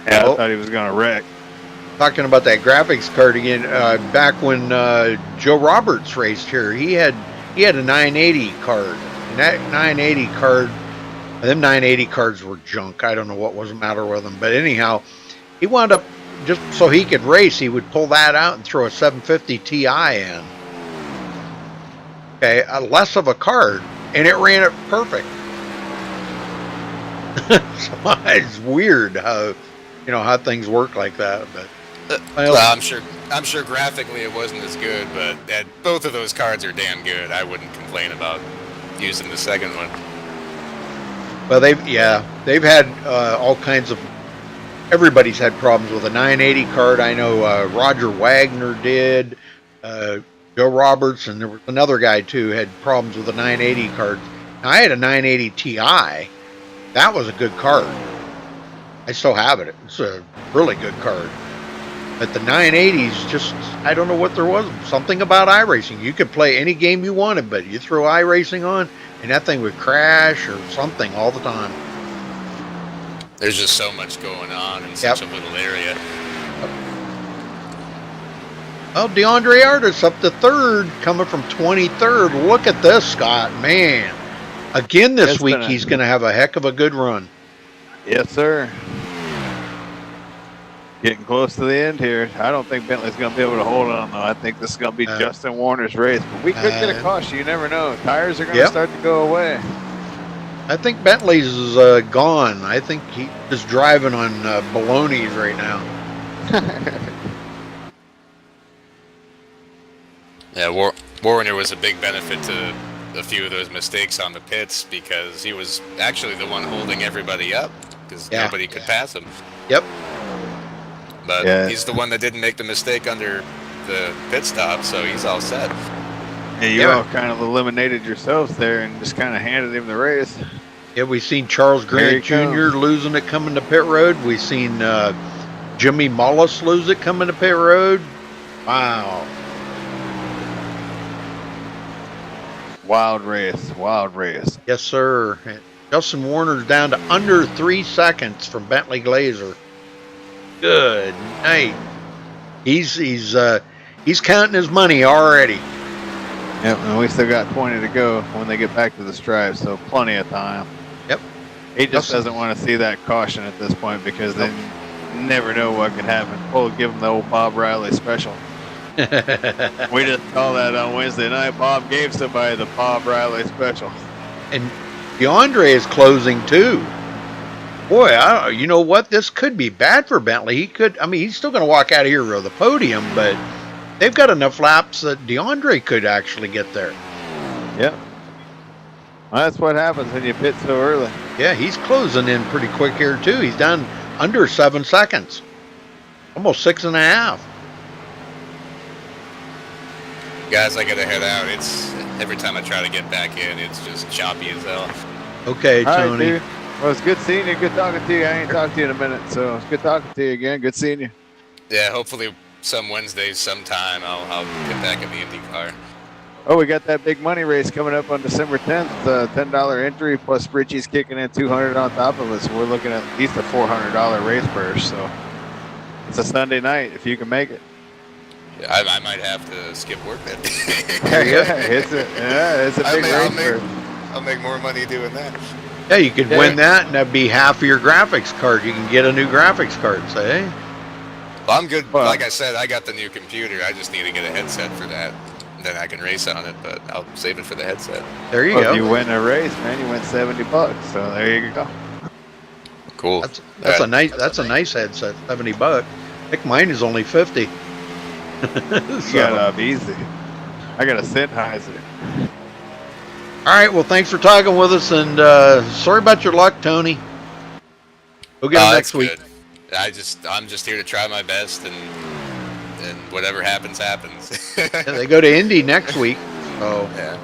Yeah, Oh. I thought he was going to wreck. Talking about that graphics card again, back when Joe Roberts raced here, he had a 980 card. And that 980 card, them 980 cards were junk. I don't know what was the matter with them, but anyhow, he wound up, just so he could race, he would pull that out and throw a 750 Ti in. Okay, less of a card, and it ran it perfect. So it's weird how, how things work like that, but. Well, I'm sure graphically it wasn't as good, but both of those cards are damn good. I wouldn't complain about using the second one. Well, they've had all kinds of. Everybody's had problems with a 980 card. I know Roger Wagner did, Joe Roberts, and there was another guy too had problems with a 980 card. Now, I had a 980 Ti. That was a good card. I still have it. It's a really good card. But the 980s, just, I don't know what there was. Something about iRacing. You could play any game you wanted, but you throw iRacing on, and that thing would crash or something all the time. There's just so much going on in such a little area. Well, DeAndre Artis up to third, coming from 23rd. Look at this, Scott. Man. Again this week, he's going to have a heck of a good run. Yes, sir. Getting close to the end here. I don't think Bentley's going to be able to hold on, though. I think this is going to be Justin Warner's race. But we could get a caution. You never know. Tires are going to start to go away. I think Bentley's is gone. I think he's just driving on balonies right now. Yeah, Warner was a big benefit to a few of those mistakes on the pits because he was actually the one holding everybody up because nobody could pass him. Yep. But he's the one that didn't make the mistake under the pit stop, so he's all set. Yeah, you all kind of eliminated yourselves there and just kind of handed him the race. Yeah, we've seen Charles Grant Jr. losing it coming to pit road. We've seen Jimmy Mullis lose it coming to pit road. Wow. Wild race. Wild race. Yes, sir. And Justin Warner's down to under 3 seconds from Bentley Glazer. Good night. He's counting his money already. Yep, and we still got 20 to go when they get back to the stripe, so plenty of time. Yep. He just doesn't want to see that caution at this point because they never know what could happen. We'll give him the old Bob Riley special. We just saw that on Wednesday night. Bob gave somebody the Bob Riley special. And DeAndre is closing too. Boy, you know what? This could be bad for Bentley. He's still going to walk out of here with the podium, but they've got enough laps that DeAndre could actually get there. Yep. Well, that's what happens when you pit so early. Yeah, he's closing in pretty quick here too. He's down under 7 seconds. Almost 6.5. Guys, I gotta head out. It's every time I try to get back in, it's just choppy as hell. Okay, Tony. All right, dude. Well, it's good seeing you. Good talking to you. I ain't talked to you in a minute, so it's good talking to you again. Good seeing you. Yeah, hopefully some Wednesdays sometime I'll get back in the IndyCar. Oh, we got that big money race coming up on December 10th. $10 entry plus Bridgie's kicking in $200 on top of us. We're looking at least a $400 race purse. So it's a Sunday night if you can make it. Yeah, I might have to skip work then. It's a big race purse. I'll make more money doing that. Yeah, you could win that, and that'd be half of your graphics card. You can get a new graphics card, say. Well, I'm good. Like I said, I got the new computer. I just need to get a headset for that. then I can race on it. But I'll save it for the headset. There you Well, go. if you win a race, man, you win $70. So there you go. Cool. That's a nice headset. $70. I think mine is only 50. You got it up easy. I got a Sennheiser. All right. Well, thanks for talking with us, and sorry about your luck, Tony. We'll get him next week. Good. I'm just here to try my best, and whatever happens, happens. Yeah, they go to Indy next week. So Yeah.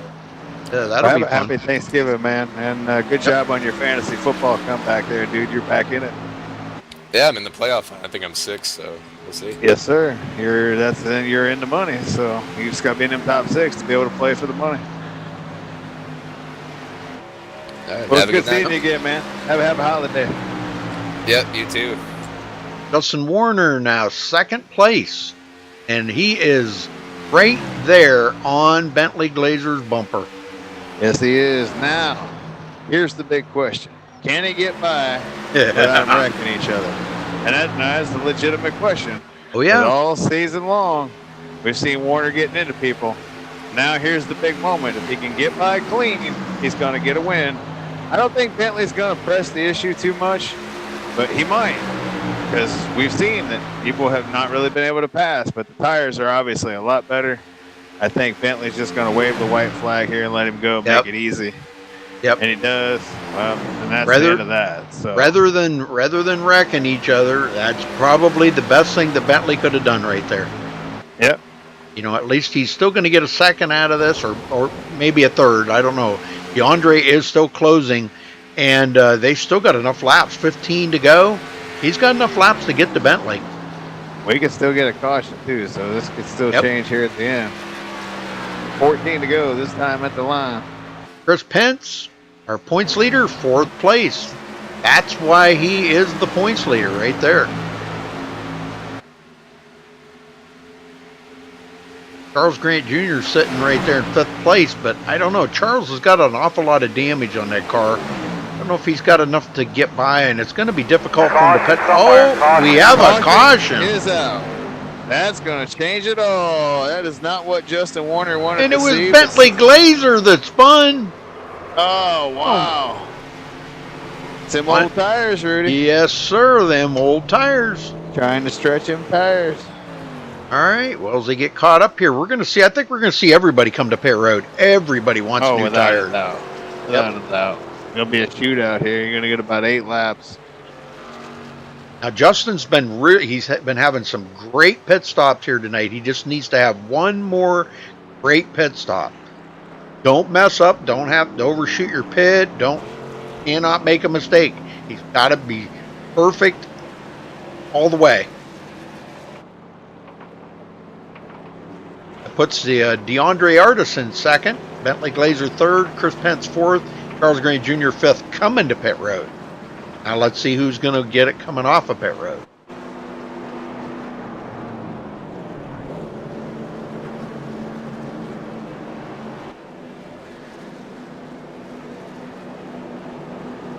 that'll be fun. Happy Thanksgiving, man, and good job on your fantasy football comeback there, dude. You're back in it. Yeah, I'm in the playoff. I think I'm 6, so we'll see. Yes, sir. You're in the money, so you just got to be in them top 6 to be able to play for the money. All right, Well, have it's a good seeing you again, man. Have a holiday. Yep, you too. Justin Warner now second place, and he is right there on Bentley Glazer's bumper. Yes, he is. Now, here's the big question. Can he get by without wrecking each other? And that's a legitimate question. Oh, yeah. But all season long, we've seen Warner getting into people. Now here's the big moment. If he can get by clean, he's going to get a win. I don't think Bentley's going to press the issue too much, but he might. Because we've seen that people have not really been able to pass, but the tires are obviously a lot better. I think Bentley's just going to wave the white flag here and let him go, make it easy. Yep. And he does. Well, and that's the end of that. So rather than wrecking each other, that's probably the best thing that Bentley could have done right there. Yep. You know, at least he's still going to get a second out of this, or maybe a third. I don't know. DeAndre is still closing, and they still got enough laps. 15 to go. He's got enough laps to get to Bentley. We can still get a caution too, so this could still change here at the end. 14 to go this time at the line. Chris Pence, our points leader, 4th place. That's why he is the points leader right there. Charles Grant Jr. sitting right there in 5th place, but I don't know. Charles has got an awful lot of damage on that car. I don't know if he's got enough to get by, and it's going to be difficult for him to pit. Oh, we have a caution. Is out. That's going to change it all. That is not what Justin Warner wanted and to it was see. Bentley Glazer that spun. Oh, wow. Some old tires, Rudy. Yes, sir. Them old tires. Trying to stretch them tires. All right. Well, as they get caught up here, we're going to see. I think we're going to see everybody come to pit road. Everybody wants new tires. Without a doubt. There'll be a shootout here. You're going to get about 8 laps. Now, Justin's been he's been having some great pit stops here tonight. He just needs to have one more great pit stop. Don't mess up. Don't have to overshoot your pit. Cannot make a mistake. He's got to be perfect all the way. That puts the DeAndre Artisan second, Bentley Glazer third, Chris Pence fourth, Charles Grant Jr. fifth, coming to pit road. Now let's see who's going to get it coming off of pit road.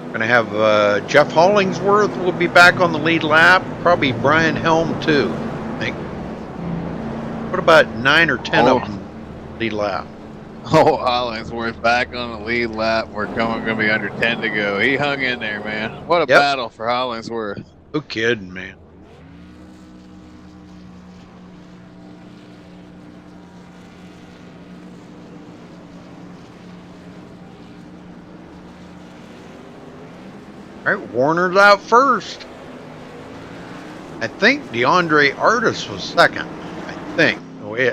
Going to have Jeff Hollingsworth will be back on the lead lap. Probably Brian Helm too, I think. What about 9 or 10 of them lead lap? Oh, Hollingsworth back on the lead lap. We're going to be under 10 to go. He hung in there, man. What a battle for Hollingsworth. No kidding, man. All right, Warner's out first. I think DeAndre Artis was second. I think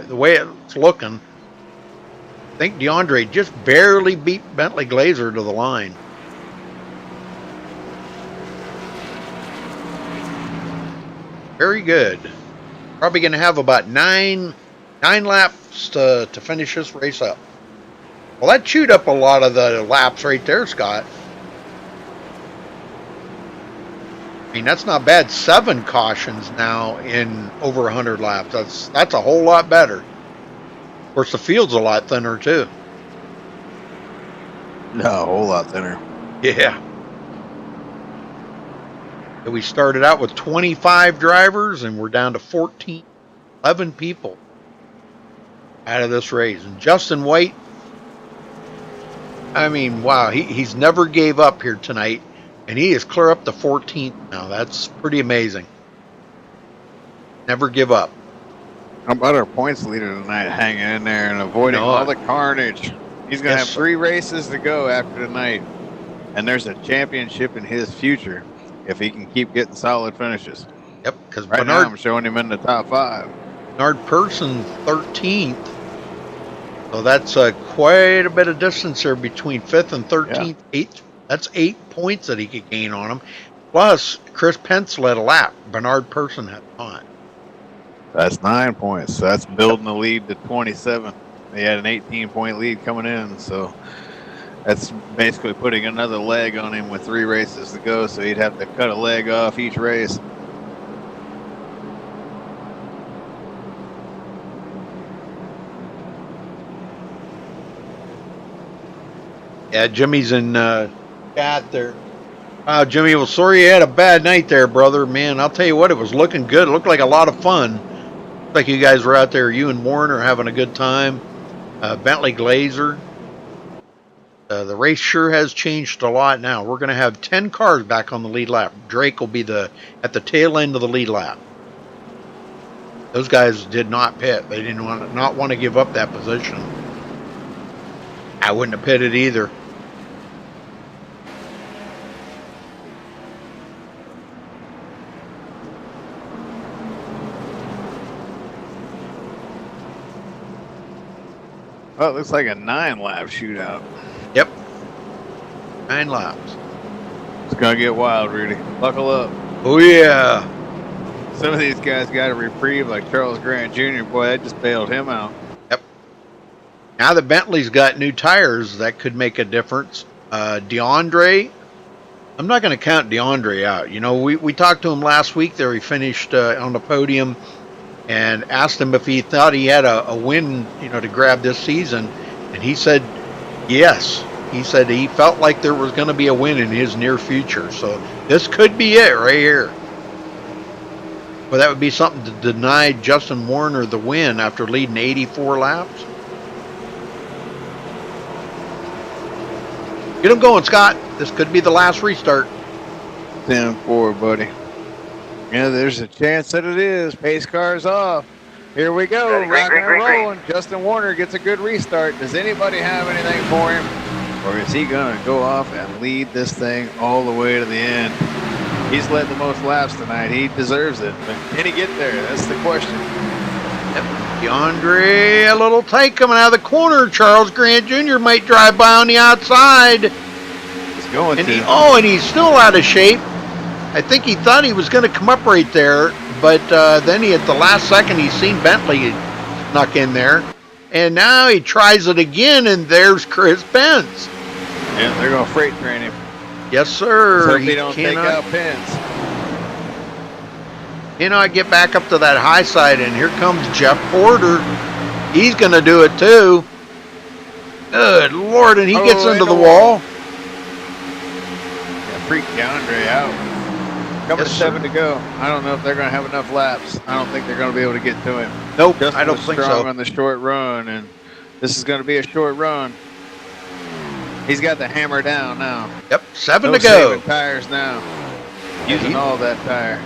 the way it's looking. I think DeAndre just barely beat Bentley Glazer to the line. Very good. Probably going to have about nine laps to finish this race up. Well, that chewed up a lot of the laps right there, Scott. I mean, that's not bad. 7 cautions now in over 100 laps. That's a whole lot better. Of course, the field's a lot thinner, too. No, a whole lot thinner. Yeah. We started out with 25 drivers, and we're down to 11 people. out of this race. And Justin White, I mean, wow, he's never gave up here tonight, and he is clear up to 14th now. That's pretty amazing. Never give up. How about our points leader tonight, hanging in there and avoiding all the carnage? He's going to have 3 races to go after tonight, and there's a championship in his future if he can keep getting solid finishes. Yep, because right now I'm showing him in the top 5. Bernard Person 13th. So that's quite a bit of distance there between 5th and 13th. Yeah. That's 8 points that he could gain on him. Plus, Chris Pence led a lap. Bernard Person had 5. That's 9 points. So that's building the lead to 27. They had an 18-point lead coming in, so that's basically putting another leg on him with 3 races to go, so he'd have to cut a leg off each race. Yeah, Jimmy's in chat there. Wow, Jimmy, well, sorry you had a bad night there, brother. Man, I'll tell you what, it was looking good. It looked like a lot of fun. Looked like you guys were out there, you and Warren are having a good time. Bentley Glazer. The race sure has changed a lot now. We're going to have 10 cars back on the lead lap. Drake will be at the tail end of the lead lap. Those guys did not pit. They didn't want to give up that position. I wouldn't have pitted either. Well, it looks like a 9-lap shootout. Yep. 9 laps. It's going to get wild, Rudy. Buckle up. Oh, yeah. Some of these guys got a reprieve, like Charles Grant Jr. Boy, that just bailed him out. Yep. Now that Bentley's got new tires, that could make a difference. DeAndre, I'm not going to count DeAndre out. You know, we talked to him last week there. He finished on the podium and asked him if he thought he had a win, you know, to grab this season. And he said, yes. He said he felt like there was going to be a win in his near future. So this could be it right here. Well, that would be something to deny Justin Warner the win after leading 84 laps. Get him going, Scott. This could be the last restart. 10-4, buddy. Yeah, there's a chance that it is. Pace car's off. Here we go. Rocking and rolling. Justin Warner gets a good restart. Does anybody have anything for him? Or is he going to go off and lead this thing all the way to the end? He's led the most laps tonight. He deserves it. But can he get there? That's the question. Yep. DeAndre, a little tight coming out of the corner. Charles Grant Jr. might drive by on the outside. He's going and to. And he's still out of shape. I think he thought he was going to come up right there, but then at the last second, he's seen Bentley snuck in there. And now he tries it again, and there's Chris Pence. Yeah, they're going to freight train him. Yes, sir. So he don't take out Pence. Cannot get back up to that high side, and here comes Jeff Porter. He's going to do it, too. Good Lord, and he gets into the wall. Yeah, freak DeAndre out. Coming to 7 to go. I don't know if they're going to have enough laps. I don't think they're going to be able to get to him. Nope, Justin I don't think so. Strong on the short run, and this is going to be a short run. He's got the hammer down now. Yep, 7 no to go. Saving tires now. Using all that tire.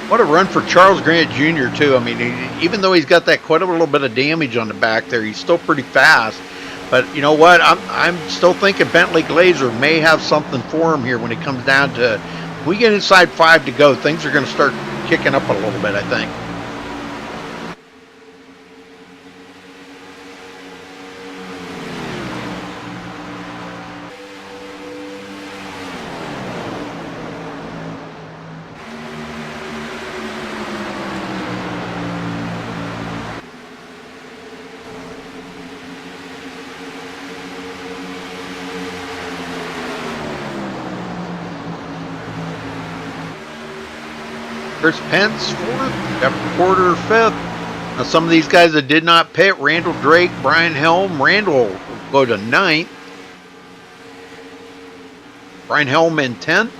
What a run for Charles Grant Jr. too. I mean, even though he's got that quite a little bit of damage on the back there, he's still pretty fast. But you know what? I'm still thinking Bentley Glazer may have something for him here when it comes down to, if we get inside 5 to go, things are going to start kicking up a little bit, I think. Chris Pence 4th, Jeff Porter 5th. Now some of these guys that did not pit, Randall Drake, Brian Helm. Randall will go to 9th. Brian Helm in 10th.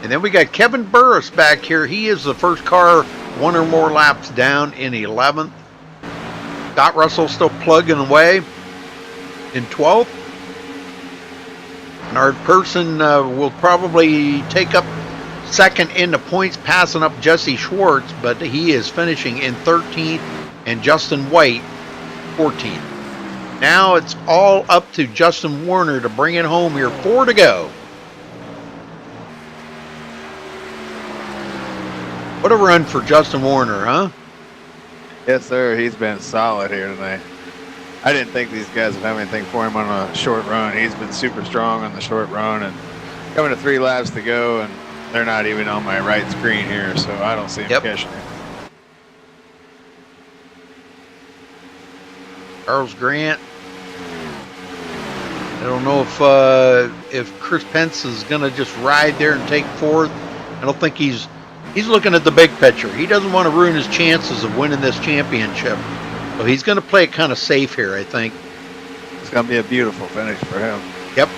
And then we got Kevin Burris back here. He is the first car 1 or more laps down in 11th. Scott Russell still plugging away in 12th. Bernard Person will probably take up second in the points, passing up Jesse Schwartz, but he is finishing in 13th, and Justin White 14th. Now it's all up to Justin Warner to bring it home here. 4 to go. What a run for Justin Warner, huh? Yes, sir. He's been solid here tonight. I didn't think these guys would have anything for him on a short run. He's been super strong on the short run, and coming to 3 laps to go, and they're not even on my right screen here, so I don't see him catching it. Charles Grant. I don't know if Chris Pence is going to just ride there and take 4th. I don't think he's looking at the big picture. He doesn't want to ruin his chances of winning this championship. So he's going to play it kind of safe here, I think. It's going to be a beautiful finish for him. Yep.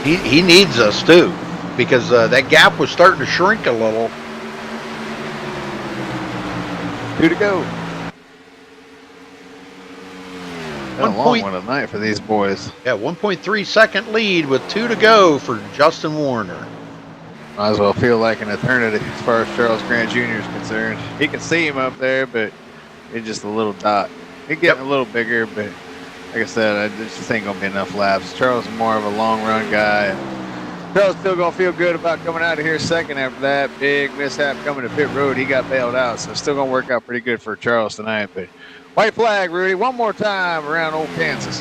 He needs us, too, because that gap was starting to shrink a little. 2 to go. Been a long one tonight for these boys. Yeah, 1.3 second lead with 2 to go for Justin Warner. Might as well feel like an eternity as far as Charles Grant Jr. is concerned. He can see him up there, but it's just a little dot. He's getting a little bigger, but like I said, I just think gonna be enough laps. Charles is more of a long run guy. Charles still gonna feel good about coming out of here second after that big mishap coming to pit road. He got bailed out, so it's still gonna work out pretty good for Charles tonight. But white flag, Rudy, one more time around old Kansas.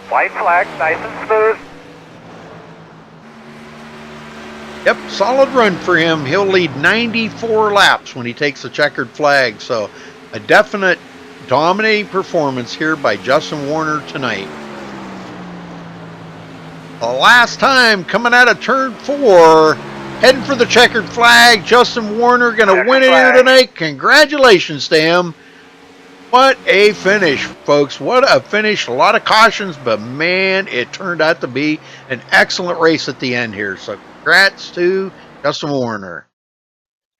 White flag, nice and smooth. Yep, solid run for him. He'll lead 94 laps when he takes the checkered flag. So a definite dominating performance here by Justin Warner tonight. The last time coming out of turn 4, heading for the checkered flag. Justin Warner going to win it here tonight. Congratulations to him. What a finish, folks. What a finish. A lot of cautions, but man, it turned out to be an excellent race at the end here. So congrats to Justin Warner.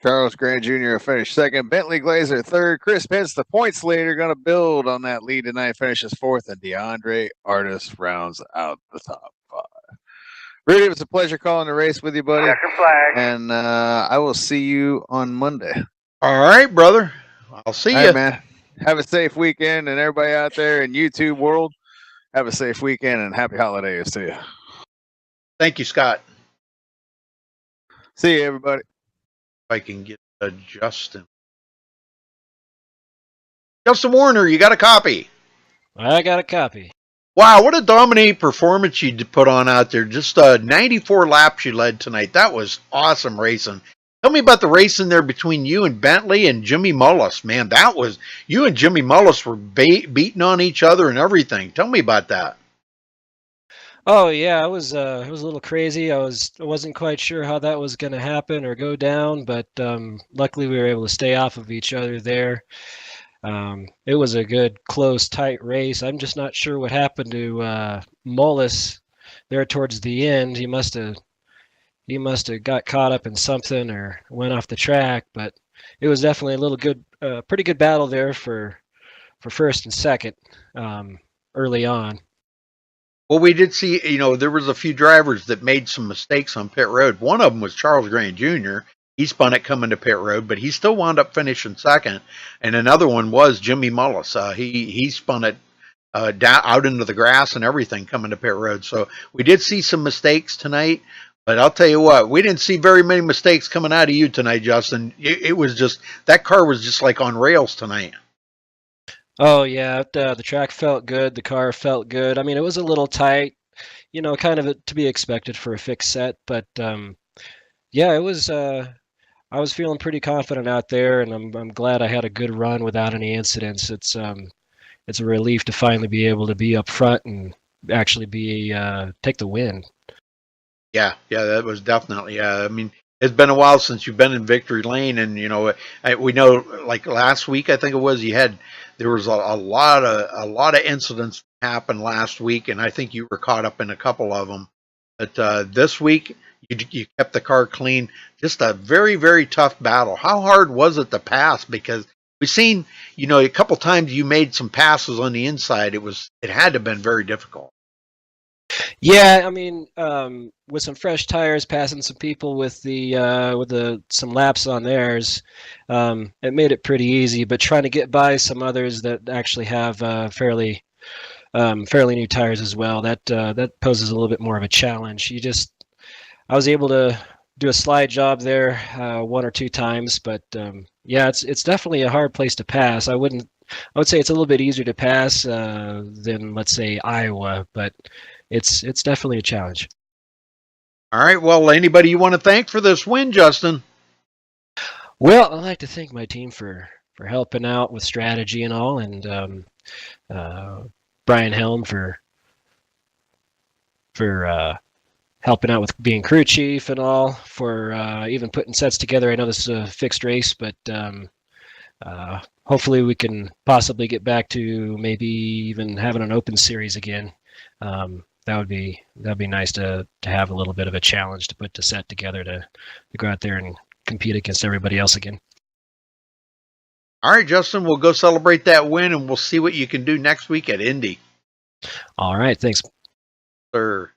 Charles Grant Jr. finished second. Bentley Glazer third. Chris Pence, the points leader, going to build on that lead tonight. Finishes 4th, and DeAndre Artis rounds out the top 5. Rudy, it was a pleasure calling the race with you, buddy. Checkered flag. And I will see you on Monday. All right, brother. I'll see you. Right, man. Have a safe weekend, and everybody out there in YouTube world, have a safe weekend and happy holidays to you. Thank you, Scott. See you, everybody. If I can get Justin. Justin Warner, you got a copy. I got a copy. Wow, what a dominating performance you put on out there. Just 94 laps you led tonight. That was awesome racing. Tell me about the racing there between you and Bentley and Jimmy Mullis. Man, that was, you and Jimmy Mullis were beating on each other and everything. Tell me about that. Oh yeah, it was a little crazy. I wasn't quite sure how that was going to happen or go down, but luckily we were able to stay off of each other there. It was a good, close, tight race. I'm just not sure what happened to Mullis there towards the end. He must have got caught up in something or went off the track, but it was definitely pretty good battle there for first and second early on. Well, we did see, there was a few drivers that made some mistakes on pit road. One of them was Charles Grant Jr. He spun it coming to pit road, but he still wound up finishing second. And another one was Jimmy Mullis. He spun it down out into the grass and everything coming to pit road. So we did see some mistakes tonight. But I'll tell you what, we didn't see very many mistakes coming out of you tonight, Justin. It was just, that car was just like on rails tonight. Oh, yeah, the track felt good. The car felt good. I mean, it was a little tight, kind of to be expected for a fixed set. But, yeah, it was, I was feeling pretty confident out there, and I'm glad I had a good run without any incidents. It's a relief to finally be able to be up front and actually take the win. Yeah, that was definitely. I mean, it's been a while since you've been in victory lane, and we know, like last week, I think it was, there was a lot of incidents happened last week, and I think you were caught up in a couple of them. But this week, You kept the car clean. Just a very, very tough battle. How hard was it to pass? Because we've seen, a couple times you made some passes on the inside. It had to have been very difficult. Yeah, I mean, with some fresh tires, passing some people with some laps on theirs, it made it pretty easy. But trying to get by some others that actually have fairly new tires as well, that poses a little bit more of a challenge. I was able to do a slide job there one or two times, but yeah, it's definitely a hard place to pass. I would say it's a little bit easier to pass than, let's say, Iowa, but it's definitely a challenge. All right. Well, anybody you want to thank for this win, Justin? Well, I'd like to thank my team for helping out with strategy and all, and Brian Helm for helping out with being crew chief and all, for even putting sets together. I know this is a fixed race, but hopefully we can possibly get back to maybe even having an open series again. That'd be nice to have a little bit of a challenge to put the set together to go out there and compete against everybody else again. All right, Justin, we'll go celebrate that win, and we'll see what you can do next week at Indy. All right, thanks, sir.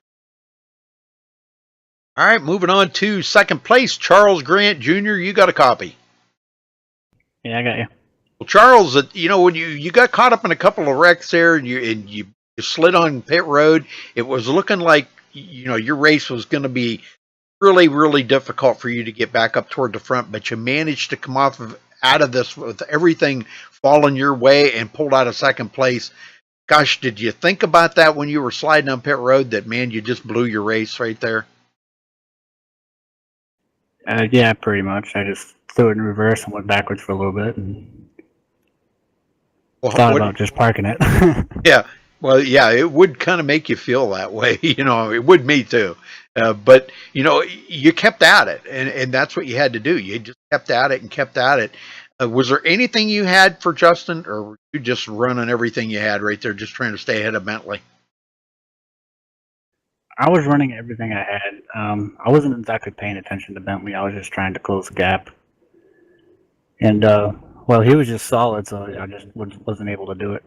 All right, moving on to second place, Charles Grant Jr. You got a copy. Yeah, I got you. Well, Charles, when you got caught up in a couple of wrecks there, and you slid on pit road, it was looking like your race was going to be really, really difficult for you to get back up toward the front, but you managed to come out of this with everything falling your way and pulled out of second place. Gosh, did you think about that when you were sliding on pit road, that, man, you just blew your race right there? Yeah, pretty much. I just threw it in reverse and went backwards for a little bit and thought about just parking it. Yeah. Well, yeah, it would kind of make you feel that way. It would me too. But, you kept at it, and that's what you had to do. You just kept at it and kept at it. Was there anything you had for Justin, or were you just running everything you had right there, just trying to stay ahead of Bentley? I was running everything I had. I wasn't exactly paying attention to Bentley. I was just trying to close the gap. And, he was just solid, so I just wasn't able to do it.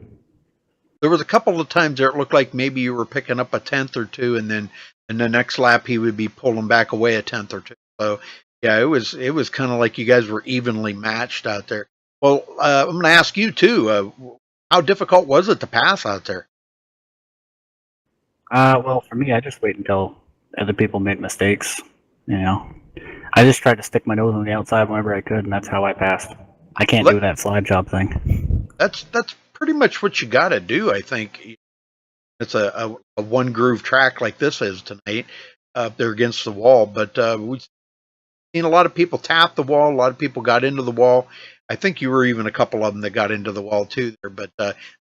There was a couple of times there it looked like maybe you were picking up a tenth or two, and then in the next lap he would be pulling back away a tenth or two. So, yeah, it was kind of like you guys were evenly matched out there. Well, I'm going to ask you, too, how difficult was it to pass out there? Well, for me, I just wait until other people made mistakes, I just tried to stick my nose on the outside whenever I could, and that's how I passed. I can't do that slide job thing. That's pretty much what you got to do, I think. It's a one groove track like this is tonight up there against the wall, but we've seen a lot of people tap the wall. A lot of people got into the wall. I think you were even a couple of them that got into the wall too there, but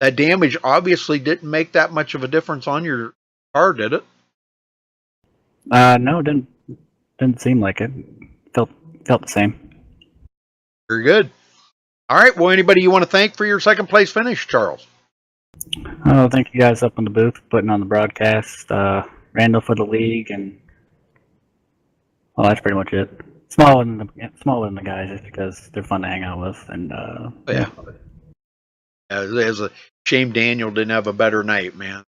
that damage obviously didn't make that much of a difference on your car, did it? No, it didn't seem like it. Felt the same. Very good. All right. Well, anybody you want to thank for your second place finish, Charles? Oh, thank you guys up in the booth for putting on the broadcast. Randall for the league, and that's pretty much it. Smaller than the guys, just because they're fun to hang out with. And yeah, it's a shame Daniel didn't have a better night, man.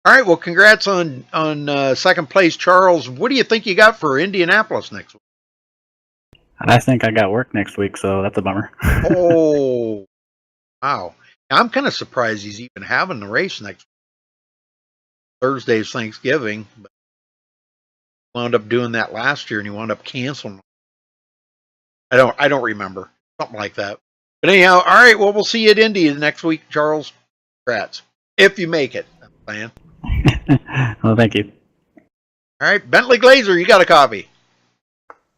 All right. Well, congrats on second place, Charles. What do you think you got for Indianapolis next week? I think I got work next week, so that's a bummer. Oh, wow. I'm kind of surprised he's even having the race next week. Thursday's Thanksgiving, but he wound up doing that last year, and he wound up canceling. I don't remember. Something like that. But anyhow, all right, well, we'll see you at Indy next week, Charles. Congrats. If you make it, I'm saying. Well, thank you. All right, Bentley Glazer, you got a copy.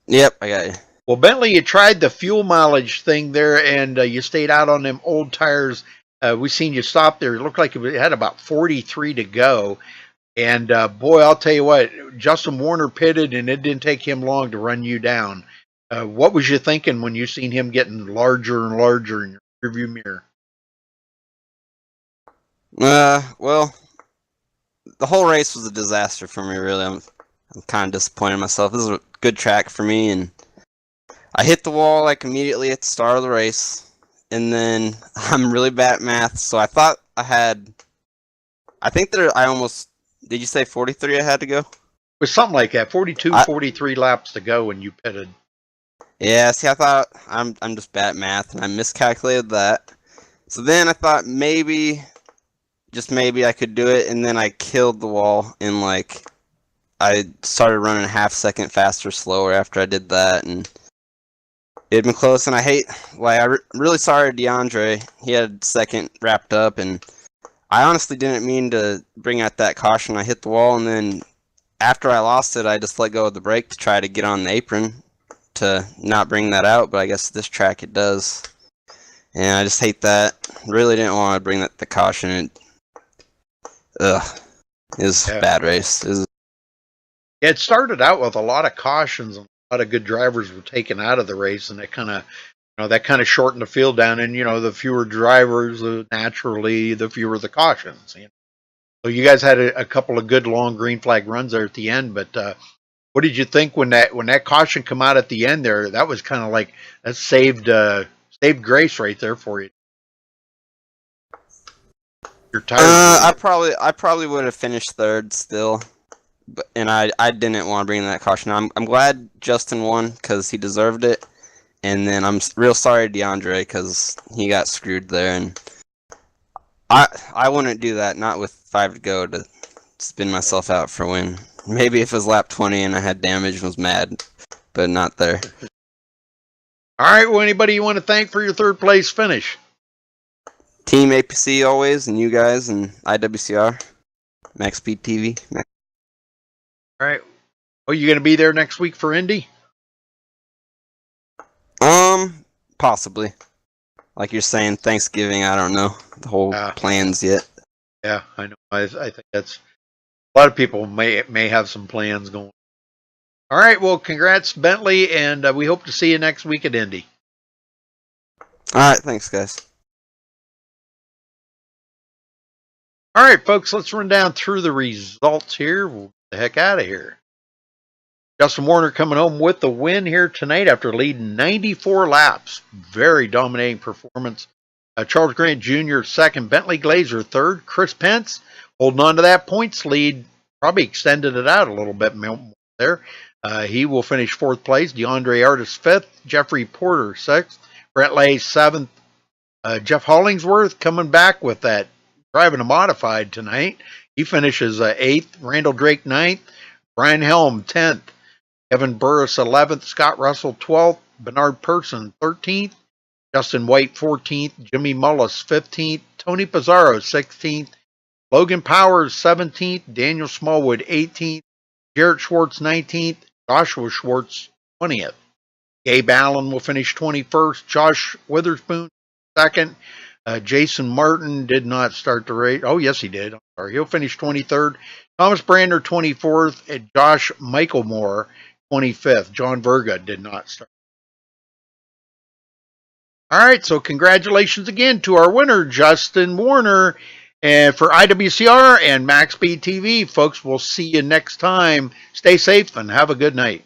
Yep, I got you. Well, Bentley, you tried the fuel mileage thing there, and you stayed out on them old tires. We seen you stop there. It looked like it had about 43 to go. And, boy, I'll tell you what, Justin Warner pitted, and it didn't take him long to run you down. What was you thinking when you seen him getting larger and larger in your rearview mirror? Well, the whole race was a disaster for me. Really, I'm kind of disappointed in myself. This is a good track for me, and I hit the wall like immediately at the start of the race, and then I'm really bad at math, so I thought I had. I think I almost. Did you say 43? I had to go. It was something like that. 42, 43 laps to go, and you pitted. Yeah, see, I thought I'm just bad at math, and I miscalculated that. So then I thought maybe, just maybe, I could do it, and then I killed the wall, and like I started running a half second faster, slower after I did that, and it'd been close. And I hate, like, I'm really sorry, DeAndre. He had second wrapped up, and I honestly didn't mean to bring out that caution. I hit the wall, and then after I lost it, I just let go of the brake to try to get on the apron to not bring that out, but I guess this track it does. And I just hate that. Really didn't want to bring the caution. It was a bad race. It started out with a lot of cautions, and a lot of good drivers were taken out of the race, and it kind of shortened the field down. And the fewer drivers, naturally, the fewer the cautions. So you guys had a couple of good long green flag runs there at the end, but what did you think when that caution come out at the end there? That was kind of like that saved grace right there for you. Your tires. I probably would have finished third still, and I didn't want to bring that caution. I'm glad Justin won because he deserved it, and then I'm real sorry DeAndre because he got screwed there, and I wouldn't do that, not with 5 to go, to spin myself out for a win. Maybe if it was lap 20 and I had damage and was mad, but not there. All right, well, anybody you want to thank for your third place finish? Team APC always, and you guys, and IWCR, MaxSpeedTV. All right. Oh, you going to be there next week for Indy? Possibly. Like you're saying, Thanksgiving, I don't know the whole plans yet. Yeah, I know. I think that's a lot of people may have some plans going. All right, well, congrats, Bentley, and we hope to see you next week at Indy. All right, thanks, guys. All right, folks, let's run down through the results here. We'll get the heck out of here. Justin Warner coming home with the win here tonight after leading 94 laps. Very dominating performance. Charles Grant Jr. second, Bentley Glazer third, Chris Pence holding on to that points lead, probably extended it out a little bit more there. He will finish fourth place. DeAndre Artis fifth, Jeffrey Porter sixth, Brett Lay seventh. Jeff Hollingsworth coming back with that driving a modified tonight. He finishes eighth. Randall Drake ninth, Brian Helm 10th, Kevin Burris 11th, Scott Russell 12th, Bernard Person 13th, Justin White 14th, Jimmy Mullis 15th, Tony Pizarro 16th, Logan Powers 17th, Daniel Smallwood 18th, Jarrett Schwartz 19th, Joshua Schwartz 20th. Gabe Allen will finish 21st, Josh Witherspoon 2nd, Jason Martin did not start the race. Oh, yes, he did. I'm sorry. He'll finish 23rd. Thomas Brander 24th, and Josh Michaelmore 25th. John Verga did not start. All right, so congratulations again to our winner, Justin Warner. And for IWCR and MaxSpeedTV, folks, we'll see you next time. Stay safe and have a good night.